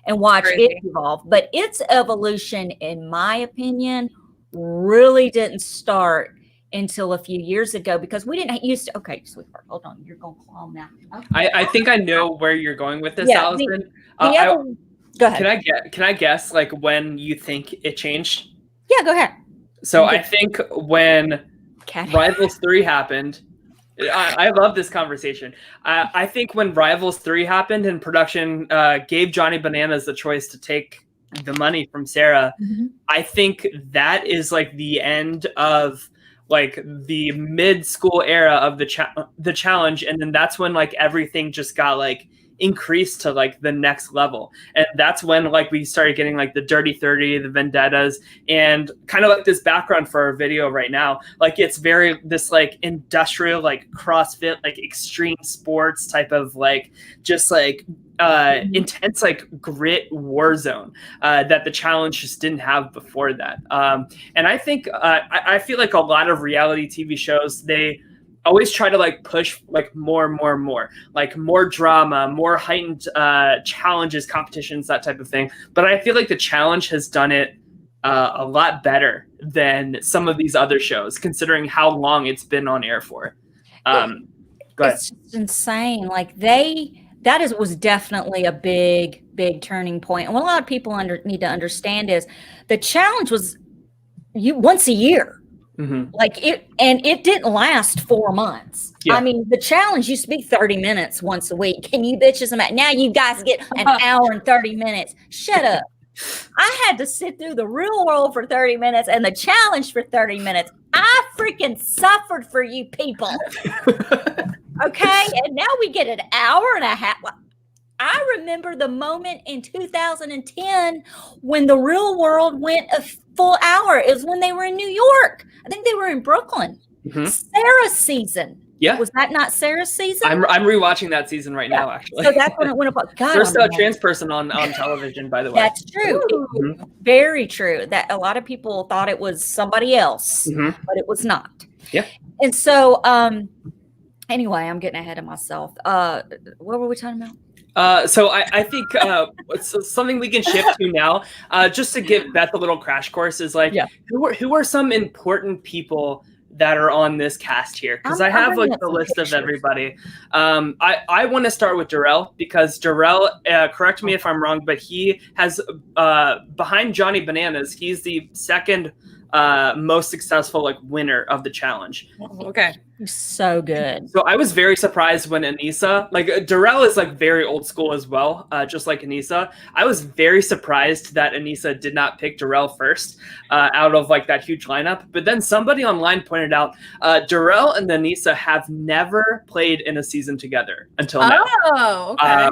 and watch it evolve. But its evolution, in my opinion, really didn't start until a few years ago because we didn't used to. Okay, sweetheart, hold on. You're going calm now. Okay. I think I know where you're going with this, Allison. Go ahead. Can I guess like when you think it changed? Yeah, go ahead. So I think when Rivals 3 happened. I love this conversation. I think when Rivals 3 happened and production gave Johnny Bananas the choice to take the money from Sarah, I think that is like the end of like the mid-school era of the challenge, and then that's when like everything just got like increased to like the next level, and that's when like we started getting like the Dirty 30, the Vendettas, and kind of like this background for our video right now, like it's very this like industrial like CrossFit like extreme sports type of like just like intense like grit war zone that the challenge just didn't have before that. And I think I feel like a lot of reality TV shows, they always try to like push like more, like more drama, more heightened challenges, competitions, that type of thing. But I feel like the challenge has done it a lot better than some of these other shows, considering how long it's been on air for. Go ahead. It's just insane. Like was definitely a big turning point. And what a lot of people need to understand is the challenge was once a year. Mm-hmm. Like it didn't last 4 months. Yeah. I mean, the challenge used to be 30 minutes once a week. Can you bitches imagine? Now you guys get an hour and 30 minutes. Shut up. I had to sit through the real world for 30 minutes and the challenge for 30 minutes. I freaking suffered for you people. Okay. And now we get an hour and a half. I remember the moment in 2010 when the real world went a full hour. It was when they were in New York. I think they were in Brooklyn. Mm-hmm. Sarah's season. Yeah. Was that not Sarah's season? I'm rewatching that season right now, actually. So that's when it went up. God, first trans person on television, by the way. That's true. Mm-hmm. Very true. That a lot of people thought it was somebody else, mm-hmm. but it was not. Yeah. And so, anyway, I'm getting ahead of myself. What were we talking about? So I think something we can shift to now, just to give Beth a little crash course, is like, who are some important people that are on this cast here? Because I have like the list of everybody. I want to start with Darrell, because Darrell, correct me if I'm wrong, but he has behind Johnny Bananas, he's the second most successful like winner of the challenge. Okay. So good. So I was very surprised when Anissa, like Darrell is like very old school as well, just like Anissa. I was very surprised that Anissa did not pick Darrell first out of like that huge lineup. But then somebody online pointed out Darrell and Anissa have never played in a season together until now. Oh, okay.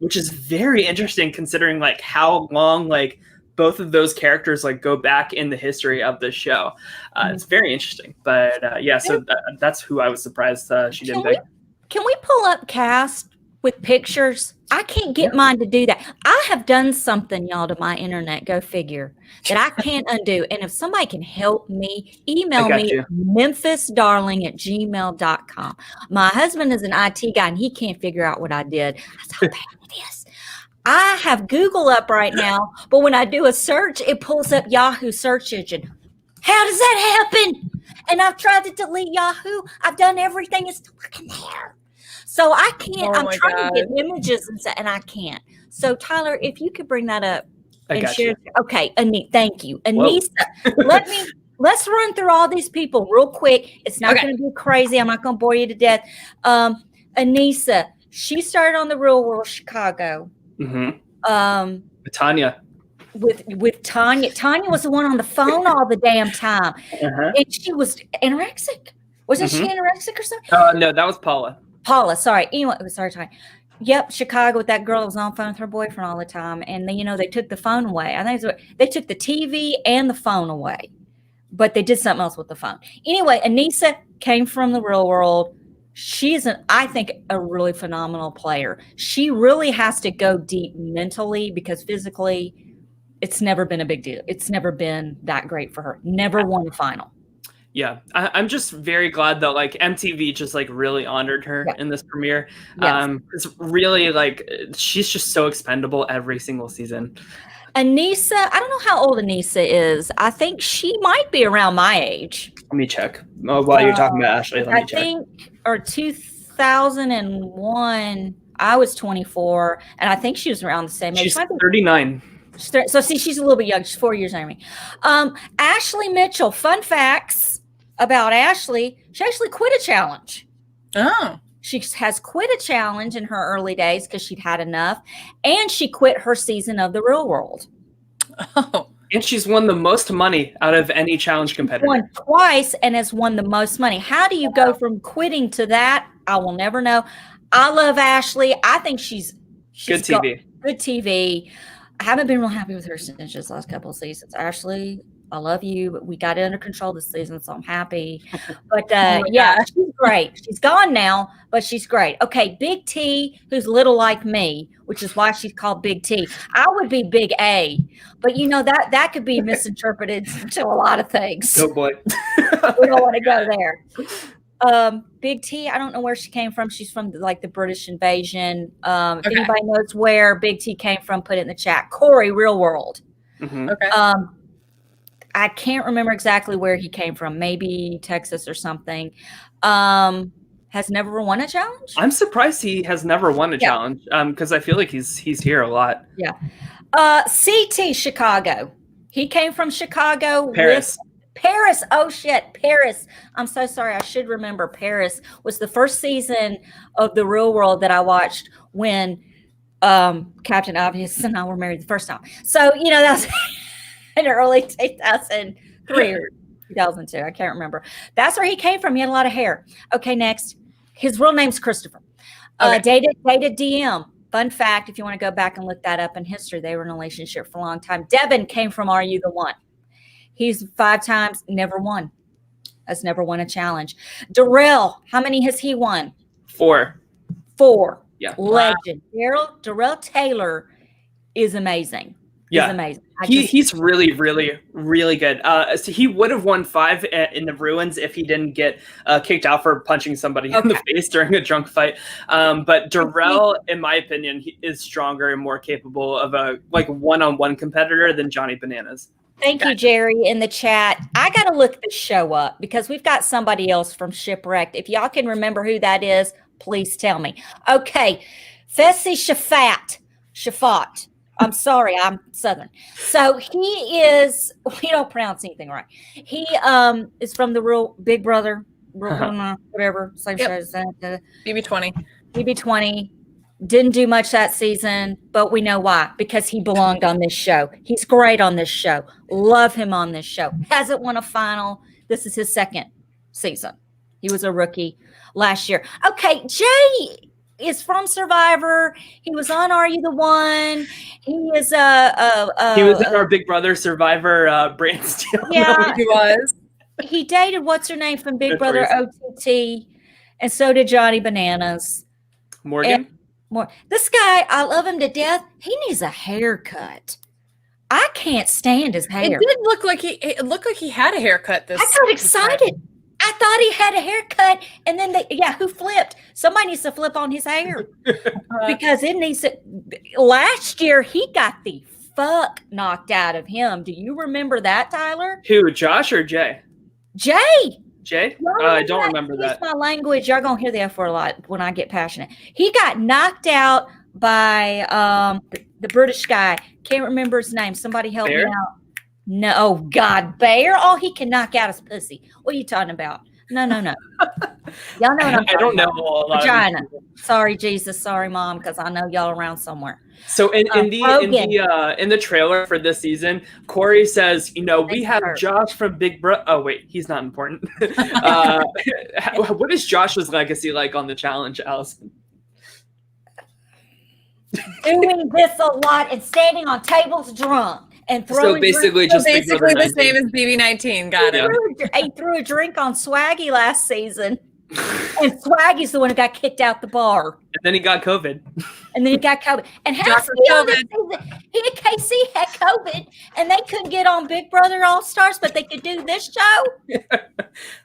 Which is very interesting, considering like how long like both of those characters like go back in the history of the show. It's very interesting, but so that's who I was surprised she didn't pick. Can we pull up cast with pictures? I can't get mine to do that. I have done something, y'all, to my internet, go figure, that I can't undo. And if somebody can help me, email me memphisdarling@gmail.com. My husband is an IT guy and he can't figure out what I did. That's how bad it is. I have Google up right now, but when I do a search, it pulls up Yahoo search engine. How does that happen? And I've tried to delete Yahoo. I've done everything. It's still working there. So I can't. I'm trying to get images and I can't. So Tyler, if you could bring that up and share. Okay, thank you. Anissa, let's run through all these people real quick. It's not going to be crazy. I'm not going to bore you to death. Anissa, she started on the Real World Chicago. Mm-hmm. Tanya. With Tanya. Tanya was the one on the phone all the damn time. Uh-huh. And she was anorexic. Wasn't she anorexic or something? No, that was Paula. Sorry. Anyway, sorry, Tanya. Yep, Chicago with that girl that was on the phone with her boyfriend all the time. And they took the phone away. I think they took the TV and the phone away. But they did something else with the phone. Anyway, Anissa came from the Real World. She's I think, a really phenomenal player. She really has to go deep mentally, because physically, it's never been a big deal. It's never been that great for her. Never won a final. Yeah, I'm just very glad that like MTV just like really honored her in this premiere. Yes. It's really like she's just so expendable every single season. Anissa, I don't know how old Anissa is. I think she might be around my age. Let me check. While you're talking about Ashley, let me check. I think, or 2001, I was 24, and I think she was around the same age. She's 39. So see, she's a little bit young. She's 4 years younger than me. Ashley Mitchell, fun facts about Ashley. She actually quit a challenge. Oh. She has quit a challenge in her early days because she'd had enough, and she quit her season of The Real World. Oh. And she's won the most money out of any challenge competitor. Won twice and has won the most money. How do you go from quitting to that? I will never know. I love Ashley. I think she's good TV. Good TV. I haven't been real happy with her since just last couple of seasons. Ashley, I love you, but we got it under control this season, so I'm happy. But yeah, she's great. She's gone now, but she's great. Okay, Big T, who's little like me, which is why she's called Big T. I would be Big A, but you know that could be misinterpreted to a lot of things. Oh boy, we don't want to go there. Big T, I don't know where she came from. She's from like the British invasion. If anybody knows where Big T came from, put it in the chat. Corey, Real World. Mm-hmm. Okay. I can't remember exactly where he came from. Maybe Texas or something. Has never won a challenge. I'm surprised he has never won a challenge. Because I feel like he's here a lot. Yeah. CT Chicago. He came from Chicago. Paris. Paris. Oh shit, Paris. I'm so sorry. I should remember. Paris was the first season of The Real World that I watched when Captain Obvious and I were married the first time. So you know that's. In early 2003 or 2002. I can't remember. That's where he came from. He had a lot of hair. Okay, next. His real name's Christopher. Dated DM. Fun fact, if you want to go back and look that up in history, they were in a relationship for a long time. Devin came from Are You the One? He's 5 times, never won. Has never won a challenge. Darrell, how many has he won? 4. 4. Yeah. Legend. Darrell Taylor is amazing. Yeah. He's amazing. He's really, really, really good. So he would have won 5 in the ruins if he didn't get kicked out for punching somebody in the face during a drunk fight. But Darrell, in my opinion, he is stronger and more capable of a one-on-one competitor than Johnny Bananas. Thank you, Jerry, in the chat. I got to look this show up because we've got somebody else from Shipwrecked. If y'all can remember who that is, please tell me. Okay, Fessy Shafat. I'm sorry, I'm Southern. So he is, we don't pronounce anything right. He is from the real Big Brother, whatever, same show as that. BB20. BB20. Didn't do much that season, but we know why. Because he belonged on this show. He's great on this show. Love him on this show. Hasn't won a final. This is his 2nd season. He was a rookie last year. Okay, Jay is from Survivor. He was on Are You the One? He is he was in our Big Brother Survivor brand steal. Yeah, he was. He dated what's her name from Big Brother OTT, and so did Johnny Bananas. Morgan. This guy, I love him to death. He needs a haircut. I can't stand his hair. It did look like he had a haircut this. I got excited. I thought he had a haircut, and then who flipped? Somebody needs to flip on his hair because it needs to. Last year, he got the fuck knocked out of him. Do you remember that, Tyler? Who, Josh or Jay? Jay. I don't remember that. Excuse my language. Y'all gonna hear the F word a lot when I get passionate. He got knocked out by the British guy. Can't remember his name. Somebody help me out. No, oh God, Bear. Oh, he can knock out his pussy. What are you talking about? No. Y'all know what I'm talking I don't know about. a lot. Vagina. Sorry, Jesus. Sorry, Mom, because I know y'all around somewhere. So in the trailer for this season, Corey says, we have Josh from Big Brother. Oh wait, he's not important. What is Josh's legacy like on the challenge, Allison? Doing this a lot and standing on tables drunk. And throwing basically the same as BB19. Got it. He threw a drink on Swaggy last season. And Swaggy's the one who got kicked out the bar. And then he got COVID. And how he and Casey had COVID and they couldn't get on Big Brother All Stars, but they could do this show.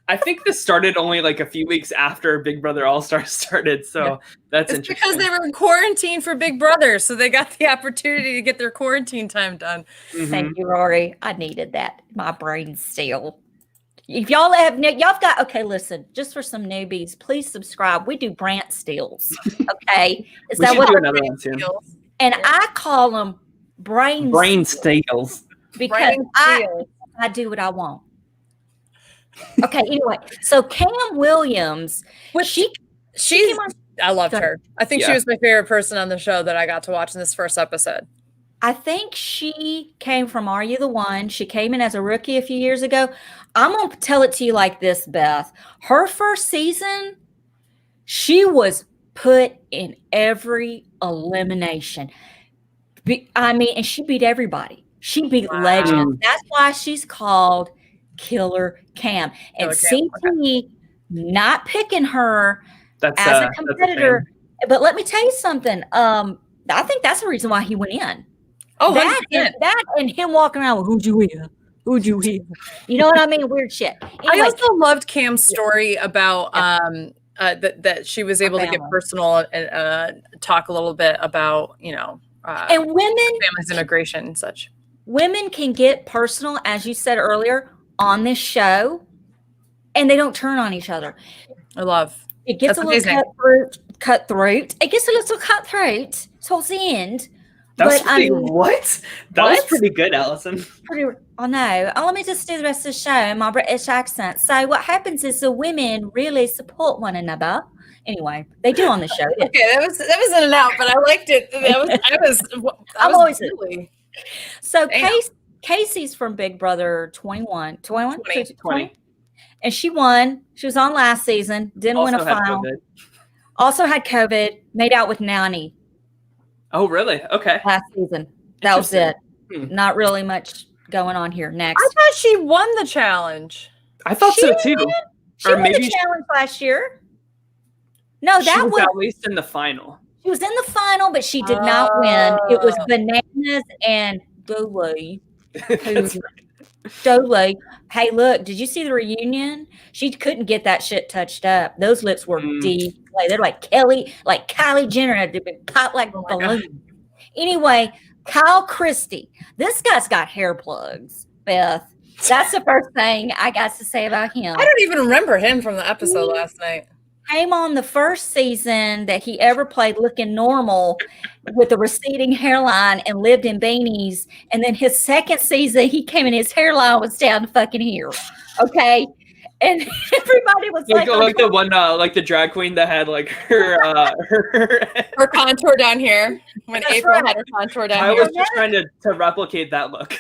I think this started only like a few weeks after Big Brother All Stars started. So that's interesting. Because they were in quarantine for Big Brother. So they got the opportunity to get their quarantine time done. Mm-hmm. Thank you, Rory. I needed that. My brain's still. If y'all got, okay, listen, just for some newbies, please subscribe. We do Brant steals. Okay. Is that what another one too? And I call them brain steals. Because I do what I want. Okay, anyway. So Cam Williams, I loved her. I think she was my favorite person on the show that I got to watch in this first episode. I think she came from Are You the One? She came in as a rookie a few years ago. I'm going to tell it to you like this, Beth. Her first season, she was put in every elimination. And she beat everybody. She beat legends. That's why she's called Killer Cam. And CT not picking her as a competitor. But let me tell you something. I think that's the reason why he went in. Oh, that and him walking around with who'd you hear? Who'd you hear? You know what I mean? Weird shit. Anyway, I also loved Cam's story about that she was able to get personal and talk a little bit about, and women, family's integration and such. Women can get personal, as you said earlier, on this show, and they don't turn on each other. I love it. Gets a little cutthroat. It gets a little cutthroat towards the end. That was what? That was pretty good, Allison. I know. Let me just do the rest of the show in my British accent. So what happens is the women really support one another. Anyway, they do on the show. Okay, that was in and out, but I liked it. I'm always really. So Casey's from Big Brother 21, 20. And she won. She was on last season. Didn't win a final. Also had COVID. Made out with Nani. Oh, really? Okay. Last season. That was it. Not really much going on here. Next. I thought she won the challenge. I thought so too. She won the challenge last year. No, that was at least in the final. She was in the final, but she did not win. It was Bananas and Dolly. Dolly. Hey, look, did you see the reunion? She couldn't get that shit touched up. Those lips were deep. They're like Kylie Jenner had to be popped like a balloon. Anyway, Kyle Christie. This guy's got hair plugs, Beth. That's the first thing I got to say about him. I don't even remember him from the episode last night. Came on the first season that he ever played looking normal with a receding hairline and lived in beanies. And then his second season, he came in, his hairline was down to fucking here. Okay. And everybody was like the one, like the drag queen that had like her contour down here. When April had her contour down here. I was just trying to replicate that look.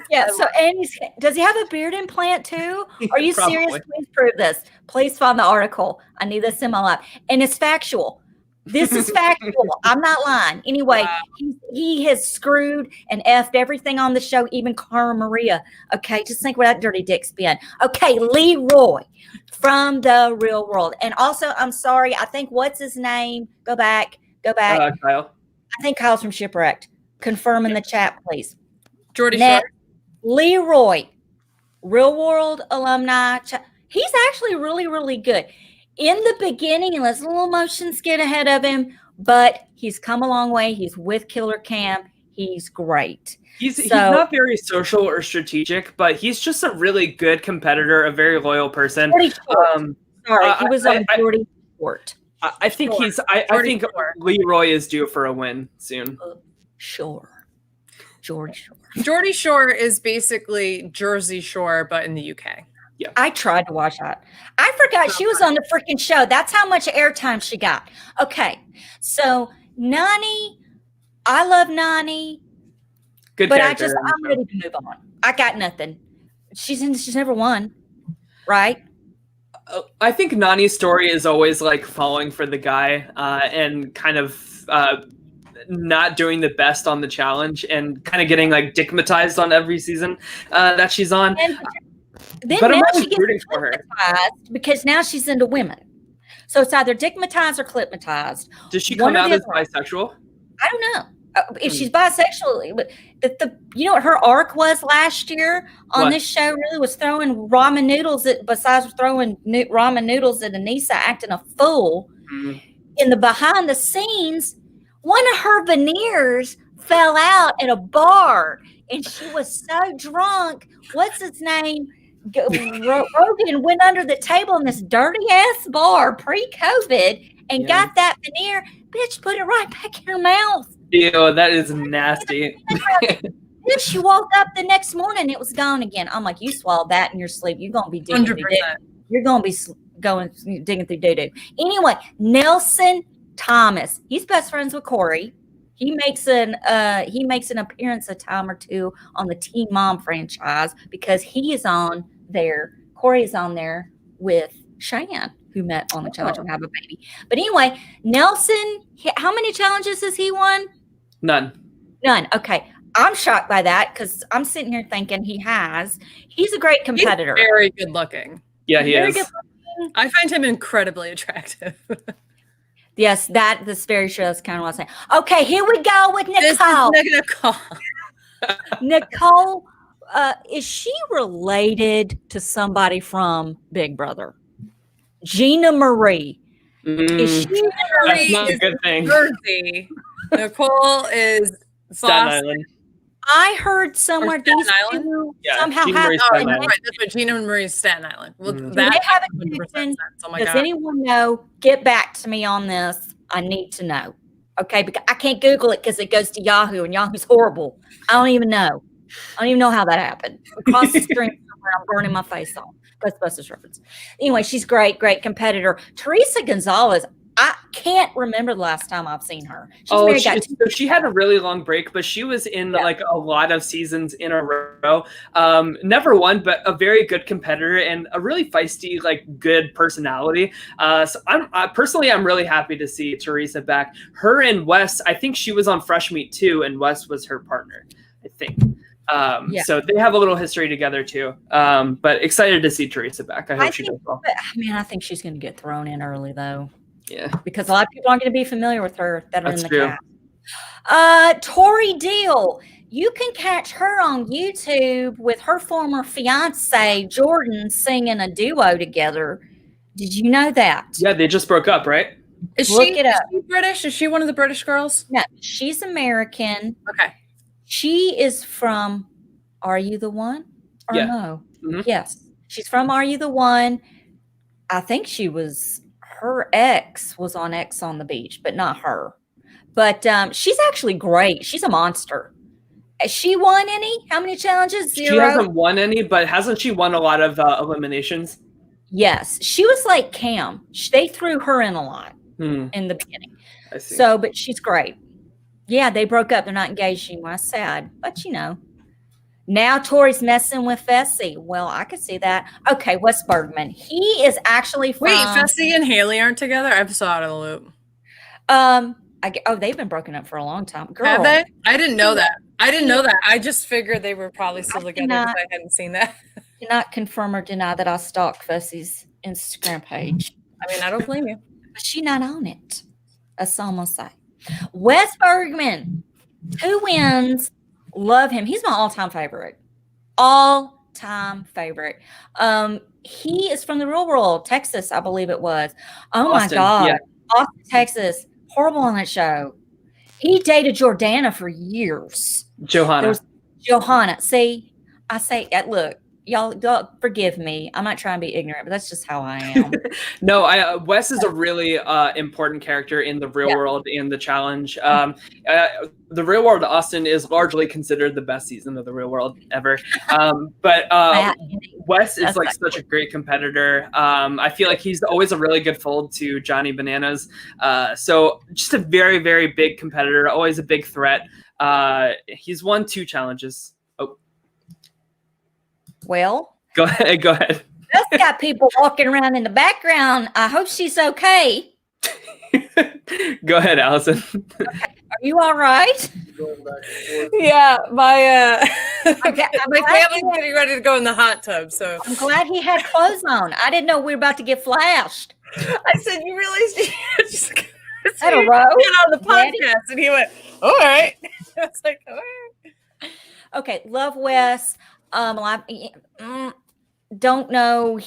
Yeah. So, and does he have a beard implant too? Are you serious? Please prove this. Please find the article. I need this in my life. And it's factual. This is factual. I'm not lying. Anyway, he has screwed and effed everything on the show, even Cara Maria. Okay, just think where that dirty dick's been. Okay, Leroy from The Real World. And also, I'm sorry, I think, what's his name? Go back. Kyle. I think Kyle's from Shipwrecked. Confirm in the chat, please. Jordy Shore. Leroy, Real World alumni. He's actually really, really good. In the beginning, and let's little emotions get ahead of him, but he's come a long way. He's with Killer Cam. He's great. He's not very social or strategic, but he's just a really good competitor, a very loyal person. He was on Jordy Short. I think Leroy is due for a win soon. Jordy Shore. Jordy Shore is basically Jersey Shore, but in the UK. Yeah. I tried to watch that. I forgot she was on the freaking show. That's how much airtime she got. Okay. So Nani, I love Nani. Good but character. I'm ready to move on. I got nothing. She's never won. Right? I think Nani's story is always like falling for the guy and kind of not doing the best on the challenge and kind of getting like digmatized on every season that she's on. But now she gets digmatized because now she's into women. So it's either digmatized or clipmatized. Does she come out as bisexual? I don't know. If she's bisexual, but you know what her arc was last year on this show really was throwing ramen noodles besides throwing ramen noodles at Anissa acting a fool. Mm-hmm. In the behind the scenes, one of her veneers fell out at a bar and she was so drunk. What's its name? Rogan went under the table in this dirty ass bar pre-COVID and got that veneer. Bitch, put it right back in her mouth. Ew, that is nasty. Then she woke up the next morning, it was gone again. I'm like, you swallowed that in your sleep. You're gonna be digging 100%. You're gonna be digging through doo-doo. Anyway, Nelson Thomas. He's best friends with Corey. He makes an appearance a time or two on the Teen Mom franchise because he is on there. Corey is on there with Cheyenne, who met on the challenge and have a baby. But anyway, Nelson, how many challenges has he won? None. Okay. I'm shocked by that because I'm sitting here thinking he's a great competitor. He's very good looking. Yeah, he is. I find him incredibly attractive. Yes, this very true. That's kind of what I'm saying. Okay, here we go with Nicole. Nicole, is she related to somebody from Big Brother? Gina Marie. Is she That's not a good thing. Jersey. Nicole is Staten Island. I heard somewhere these two somehow have. Right, that's what Gina Marie's Staten Island. Well, they have a connection? Does anyone know? Get back to me on this. I need to know. Okay, because I can't Google it because it goes to Yahoo and Yahoo's horrible. I don't even know. How that happened. Across the screen somewhere, I'm burning my face off. Ghostbusters reference. Anyway, she's great competitor. Teresa Gonzalez. I can't remember the last time I've seen her. She had a really long break, but she was in like a lot of seasons in a row. Never won, but a very good competitor and a really feisty, like good personality. So I'm really happy to see Teresa back. Her and Wes, I think she was on Fresh Meat too, and Wes was her partner, I think. So they have a little history together too. But excited to see Teresa back. I hope she does well. I think she's going to get thrown in early though. Yeah, because a lot of people aren't going to be familiar with her that are in the cast. Tori Deal, you can catch her on YouTube with her former fiance Jordan singing a duo together. Did you know that? Yeah, they just broke up, right? Is she British? Is she one of the British girls? No, she's American. Okay. She is from Are You the One? Or no? Mm-hmm. Yes, she's from Are You the One? I think her ex was on X on the Beach, but not her. But she's actually great. She's a monster. Has she won any? How many challenges? 0? She hasn't won any, but hasn't she won a lot of eliminations? Yes. She was like Cam. They threw her in a lot in the beginning. I see. So, but she's great. Yeah, they broke up. They're not engaged anymore. Sad. But, now Tori's messing with Fessy. Well, I could see that. Okay, Wes Bergman. He is actually from... Wait, Fessy and Haley aren't together? I'm so out of the loop. They've been broken up for a long time. Girl. Have they? I didn't know that. I just figured they were probably still together because I hadn't seen that. Cannot confirm or deny that I stalked Fessy's Instagram page. I don't blame you. But she's not on it. That's all I'm going to say. Wes Bergman. Who wins? Love him. He's my all-time favorite. He is from the real world, Texas, I believe it was. Oh, Austin, my God. Yeah. Austin, Texas. Horrible on that show. He dated Jordana for years. Johanna. See, I say, look, y'all forgive me. I'm not trying to be ignorant, but that's just how I am. No, Wes is a really important character in the real world and the challenge. The real world Austin is largely considered the best season of the real world ever. But Wes is like such a great competitor. I feel like he's always a really good fold to Johnny Bananas. So just a very, very big competitor, always a big threat. He's won 2 challenges. Well, go ahead. Beth's got people walking around in the background. I hope she's okay. Go ahead, Allison. Okay. Are you all right? Yeah, my family's getting ready to go in the hot tub. So I'm glad he had clothes on. I didn't know we were about to get flashed. I said, "You realize just had a row on the podcast?" And he went, "All right." I was like, "All right." Okay, love Wes. Don't know.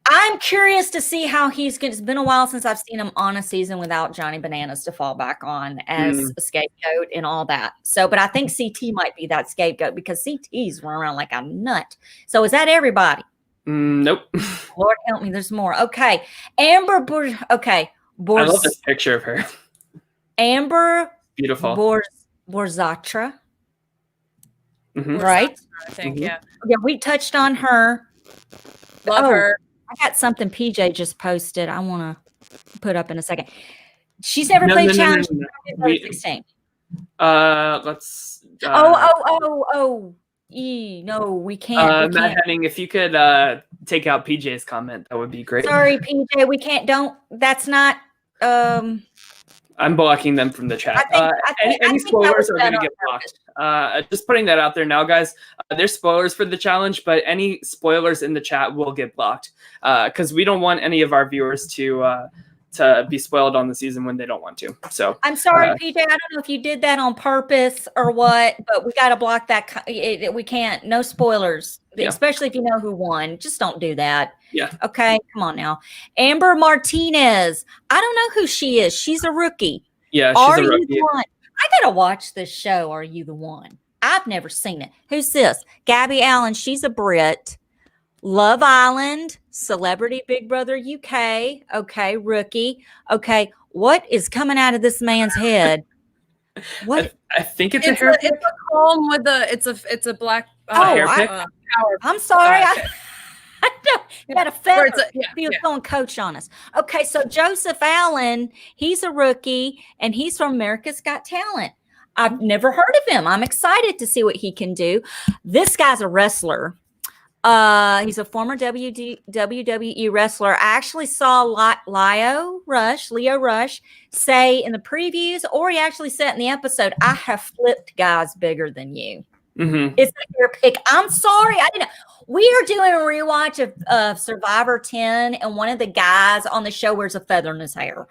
I'm curious to see how it's been a while since I've seen him on a season without Johnny Bananas to fall back on as a scapegoat and all that. So, but I think CT might be that scapegoat because CT's run around like a nut. So is that everybody? Nope. Lord help me, there's more. Okay. Amber, I love this picture of her. Amber. Beautiful. Borzatra. Mm-hmm. Right? I think, yeah. Yeah, we touched on her. Love her. I got something PJ just posted I want to put up in a second. She's never played challenge. No. 16. Let's. No, we can't. Matt Henning, if you could take out PJ's comment, that would be great. Sorry, PJ, we can't. That's not. I'm blocking them from the chat. Any spoilers are going to get blocked. Just putting that out there now, guys. There's spoilers for the challenge, but any spoilers in the chat will get blocked because we don't want any of our viewers to be spoiled on the season when they don't want to. So I'm sorry, PJ. I don't know if you did that on purpose or what, but we got to block that. We can't. No spoilers, especially if you know who won. Just don't do that. Yeah. Okay. Come on now. Amber Martinez. I don't know who she is. She's a rookie. Yeah. She's a rookie. You the one? I got to watch this show. Are You the One? I've never seen it. Who's this? Gabby Allen. She's a Brit. Love Island. Celebrity Big Brother UK. Okay. Rookie. Okay. What is coming out of this man's head? What? I think it's a hair pick. It's a comb with it's a black hair pick. I'm sorry. I know. You got a feather. He was going coach on us. Okay, so Joseph Allen, he's a rookie, and he's from America's Got Talent. I've never heard of him. I'm excited to see what he can do. This guy's a wrestler. He's a former WWE wrestler. I actually saw Leo Rush say in the previews, or he actually said in the episode, I have flipped guys bigger than you. Mm-hmm. It's a hair pick. I'm sorry. I didn't know. We are doing a rewatch of Survivor 10, and one of the guys on the show wears a feather in his hair.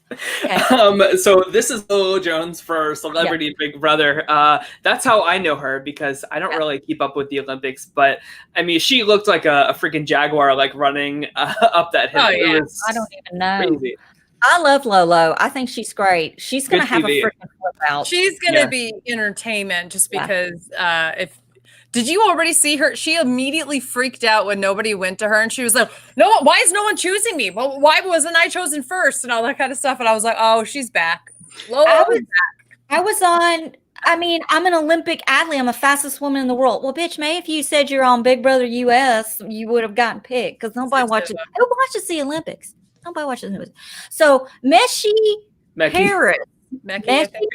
Okay. So this is Lolo Jones for Celebrity Big Brother. That's how I know her because I don't really keep up with the Olympics. But I mean, she looked like a freaking jaguar, like running up that hill. Oh yeah, I don't even know. Crazy. I love Lolo. I think she's great. She's going to have a freaking flip out. She's going to be entertainment just because did you already see her? She immediately freaked out when nobody went to her and she was like, no, why is no one choosing me? Well, why wasn't I chosen first? And all that kind of stuff. And I was like, oh, she's back. Lolo is back. I'm an Olympic athlete. I'm the fastest woman in the world. Well, bitch, May, if you said you're on Big Brother US, you would have gotten picked because nobody watches. Who watches the Olympics? Nobody watches the Olympics. So Mechie Harris. Mechie.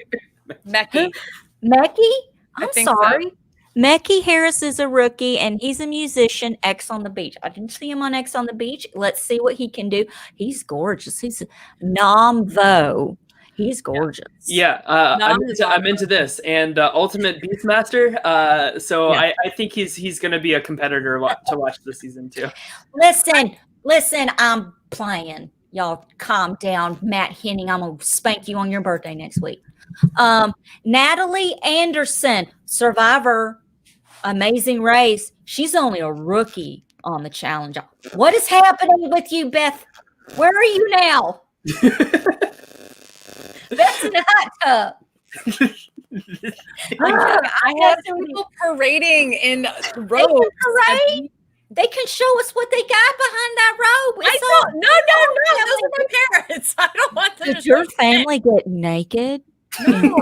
I'm sorry. So. Mechie Harris is a rookie, and he's a musician, X on the Beach. I didn't see him on X on the Beach. Let's see what he can do. He's gorgeous. He's Namvo. He's gorgeous. Yeah, I'm into this. And Ultimate Beastmaster. So I think he's going to be a competitor to watch this season, too. Listen, I'm playing. Y'all calm down. Matt Henning, I'm going to spank you on your birthday next week. Natalie Anderson, Survivor, Amazing Race. She's only a rookie on the challenge. What is happening with you, Beth? Where are you now? Beth's in the hot tub. I have people parading in robes. They can show us what they got behind that robe. No. Those are my parents. I don't want them. Did your family get naked? No.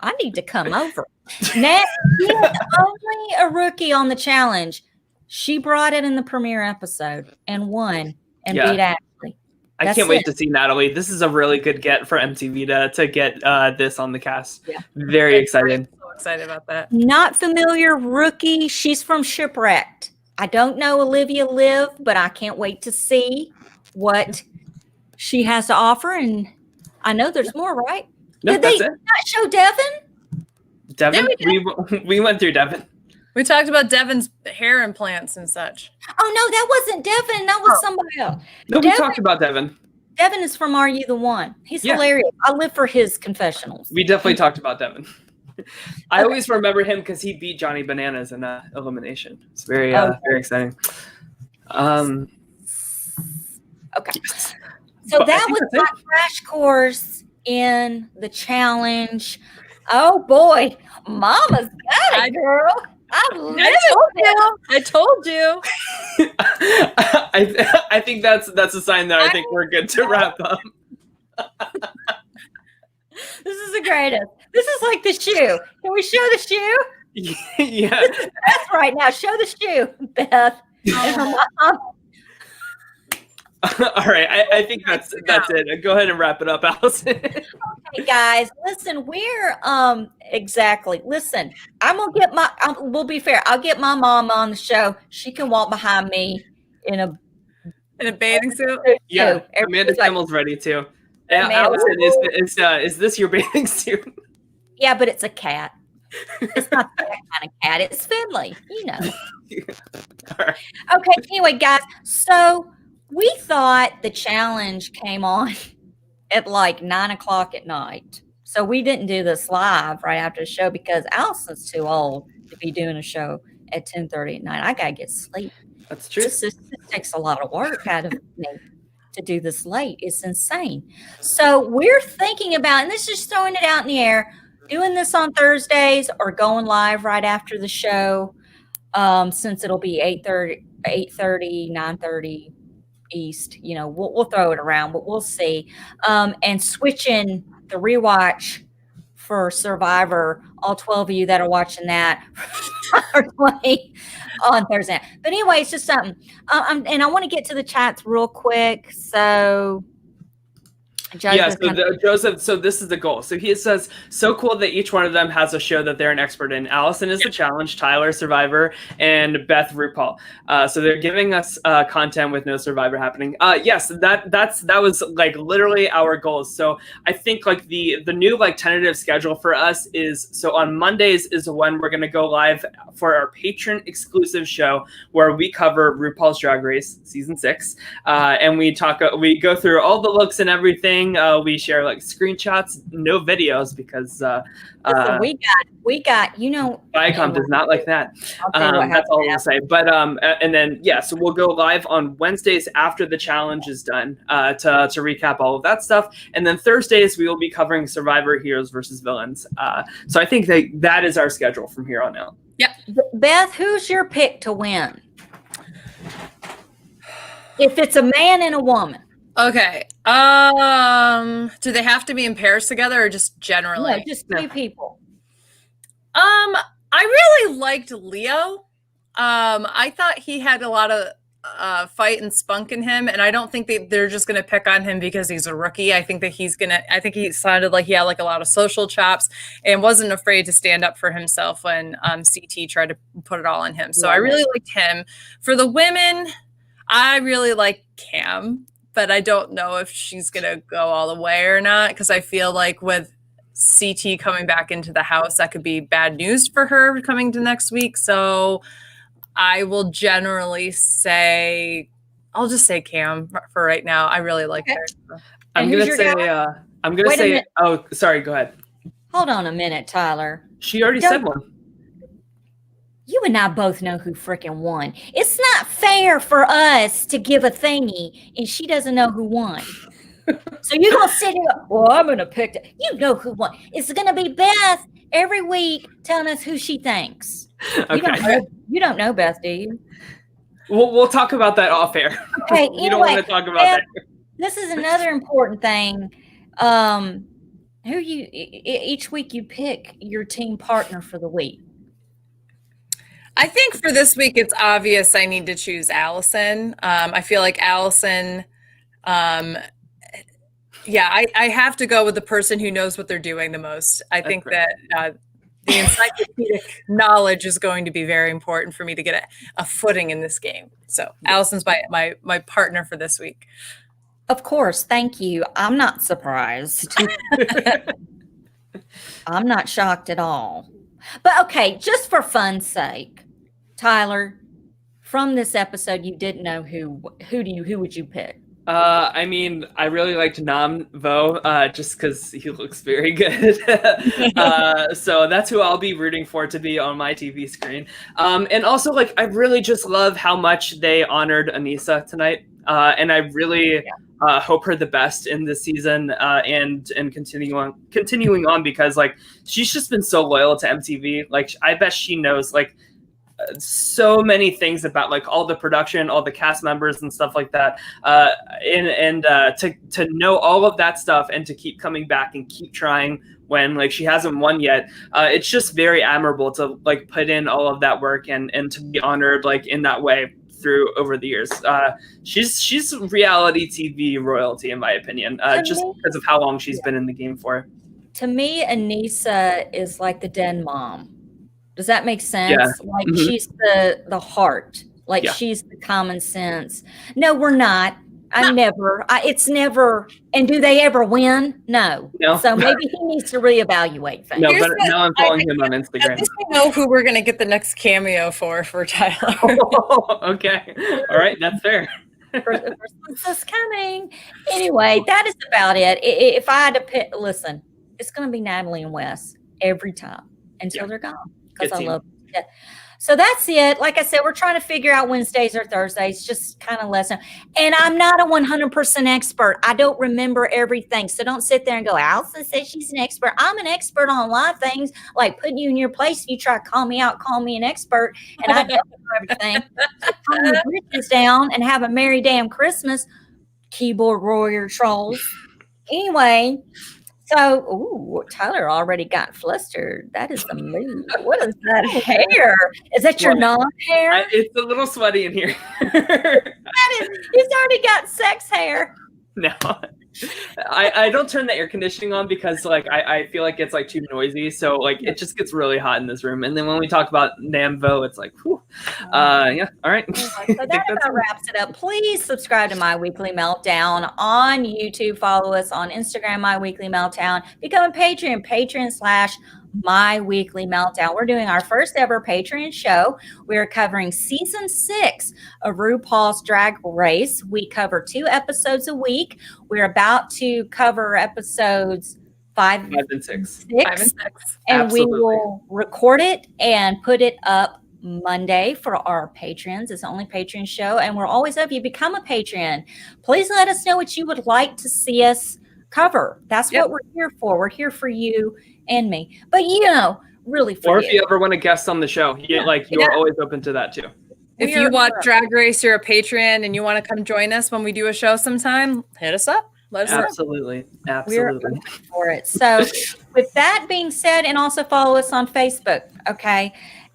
I need to come over. Nat is only a rookie on the challenge. She brought it in the premiere episode and won and beat Ashley. I can't wait to see Natalie. This is a really good get for MTV to get this on the cast. Yeah. Very excited. I'm so excited about that. Not familiar rookie. She's from Shipwrecked. I don't know Olivia Liv, but I can't wait to see what she has to offer. And I know there's more, right? Did they not show Devin? Devin? Yeah, we went through Devin. We talked about Devin's hair implants and such. Oh, no, that wasn't Devin. That was somebody else. No, we talked about Devin. Devin is from Are You the One? He's hilarious. I live for his confessionals. We definitely talked about Devin. I always remember him because he beat Johnny Bananas in elimination. It's very exciting. Okay. So that was my crash course in the challenge. Oh, boy. Mama's got it, girl. I told you. I think that's a sign that I think we're good to wrap up. This is the greatest. This is like the shoe. Can we show the shoe? Yeah. That's right now. Show the shoe, Beth. And her mom. All right, I think that's it. Go ahead and wrap it up, Allison. Okay, guys, listen, we're exactly. Listen, I'm gonna get my. We'll be fair. I'll get my mom on the show. She can walk behind me in a bathing suit. Yeah, Amanda Kimmel's ready too. Allison, is this your bathing suit? Yeah, but it's a cat. It's not that kind of cat. It's Finley, you know. All right. Okay, anyway, guys, so we thought the challenge came on at like 9:00 at night. So we didn't do this live right after the show because Allison's too old to be doing a show at 10:30 at night. I got to get sleep. That's true. This takes a lot of work out of me to do this late. It's insane. So we're thinking about, and this is just throwing it out in the air, doing this on Thursdays or going live right after the show, since it'll be 8:30, 9:30 East. You know, we'll throw it around, but we'll see. And switching the rewatch for Survivor, all 12 of you that are watching that are playing on Thursday. But anyway, it's just something. And I want to get to the chats real quick. So Joseph, so this is the goal. So he says, so cool that each one of them has a show that they're an expert in. Allison is the challenge, Tyler Survivor, and Beth RuPaul. So they're giving us content with no Survivor happening. Yes, that was like literally our goals. So I think like the new like tentative schedule for us is, so on Mondays is when we're gonna go live for our patron exclusive show where we cover RuPaul's Drag Race season 6, and we go through all the looks and everything. We share like screenshots, no videos because listen, we got you know, Viacom does not like that. That's all I'll say. But and then so we'll go live on Wednesdays after the challenge is done to recap all of that stuff, and then Thursdays we will be covering Survivor Heroes versus Villains. So I think that is our schedule from here on out. Yeah, Beth, who's your pick to win? If it's a man and a woman. Okay. Do they have to be in pairs together or just generally? No, just 2 people. I really liked Leo. I thought he had a lot of fight and spunk in him, and I don't think they're just going to pick on him because he's a rookie. I think he sounded like he had like a lot of social chops and wasn't afraid to stand up for himself when CT tried to put it all on him. So I really liked him. For the women, I really like Cam, but I don't know if she's going to go all the way or not, because I feel like with CT coming back into the house, that could be bad news for her coming to next week. So I will generally say, I'll just say Cam for right now. I really like her. I'm going to say, oh, sorry, go ahead. Hold on a minute, Tyler. She already said one. You and I both know who freaking won. It's not fair for us to give a thingy and she doesn't know who won. So you're going to sit here, well, I'm going to pick it. You know who won. It's going to be Beth every week telling us who she thinks. Okay. You don't know Beth, do you? We'll talk about that off air. Okay, You don't want to talk about that. This is another important thing. Each week you pick your team partner for the week. I think for this week, it's obvious I need to choose Allison. I feel like Allison, I have to go with the person who knows what they're doing the most. I think that the encyclopedic knowledge is going to be very important for me to get a footing in this game. So Allison's my partner for this week. Of course. Thank you. I'm not surprised. I'm not shocked at all. But okay, just for fun's sake, Tyler, from this episode, you didn't know who would you pick? I mean, I really liked Nam Vo, just because he looks very good. So that's who I'll be rooting for to be on my TV screen. And also, like, I really just love how much they honored Anissa tonight. And I really hope her the best in this season and continuing on because, like, she's just been so loyal to MTV. Like, I bet she knows, like, so many things about like all the production, all the cast members and stuff like that, to know all of that stuff and to keep coming back and keep trying when like she hasn't won yet. It's just very admirable to like put in all of that work and to be honored like in that way through over the years. She's reality TV royalty, in my opinion, just because of how long she's been in the game for. To me, Anissa is like the den mom. Does that make sense? Yeah. Like she's the heart. Like she's the common sense. No, we're not. It's never. And do they ever win? No. So maybe he needs to reevaluate things. No, but now I'm following him on Instagram. At least we know who we're going to get the next cameo for Tyler. Okay. All right. That's fair. Christmas is coming. Anyway, that is about it. If I had to pick, listen, it's going to be Natalie and Wes every time until they're gone, because I love them. So that's it. Like I said, we're trying to figure out Wednesdays or Thursdays, just kind of less. And I'm not a 100% expert. I don't remember everything. So don't sit there and go, Allison says she's an expert. I'm an expert on a lot of things, like putting you in your place. If you try to call me out, call me an expert. And I don't know everything. So turn the bridges down and have a merry damn Christmas, keyboard warrior trolls. Anyway. So, Tyler already got flustered. That is the mood. What is that hair? Is that your non-hair? It's a little sweaty in here. He's already got sex hair. No, I don't turn the air conditioning on because like I feel like it's like too noisy. So like it just gets really hot in this room. And then when we talk about Namvo, it's like, whew. Yeah. All right. So that about wraps it up. Please subscribe to My Weekly Meltdown on YouTube. Follow us on Instagram, My Weekly Meltdown. Become a Patreon, My Weekly Meltdown. We're doing our first ever Patreon show. We're covering season 6 of RuPaul's Drag Race. We cover 2 episodes a week. We're about to cover episodes 5 and 6. And Absolutely. we will record it and put it up Monday for our patrons. It's the only Patreon show. And we're always up. You become a Patreon. Please let us know what you would like to see us cover. That's what we're here for. We're here for you and me. But really for you. Or if you ever want to guest on the show, you're always open to that too. If you watch Drag Race, you're a patron and you want to come join us when we do a show sometime, hit us up. Let us know. Absolutely. We're open for it. So with that being said, and also follow us on Facebook. Okay.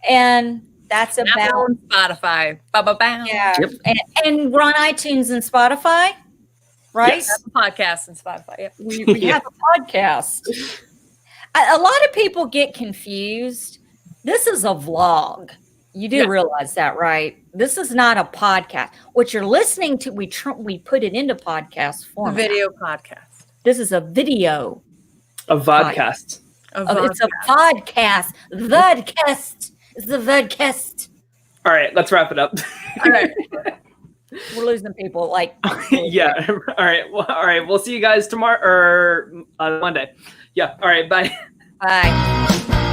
And that's about Spotify. Yeah. Yep. And we're on iTunes and Spotify. Right? Yes. We have a podcast and Spotify. Yep. We have a podcast. A lot of people get confused. This is a vlog. You do realize that, right? This is not a podcast. What you're listening to, we put it into podcast format. Video podcast. This is a video. A vodcast. It's a podcast. Vodcast. It's the vodcast. All right, let's wrap it up. All right. We're losing people. Yeah. All right. Well, all right. We'll see you guys tomorrow or Monday. Yeah. All right. Bye. Bye.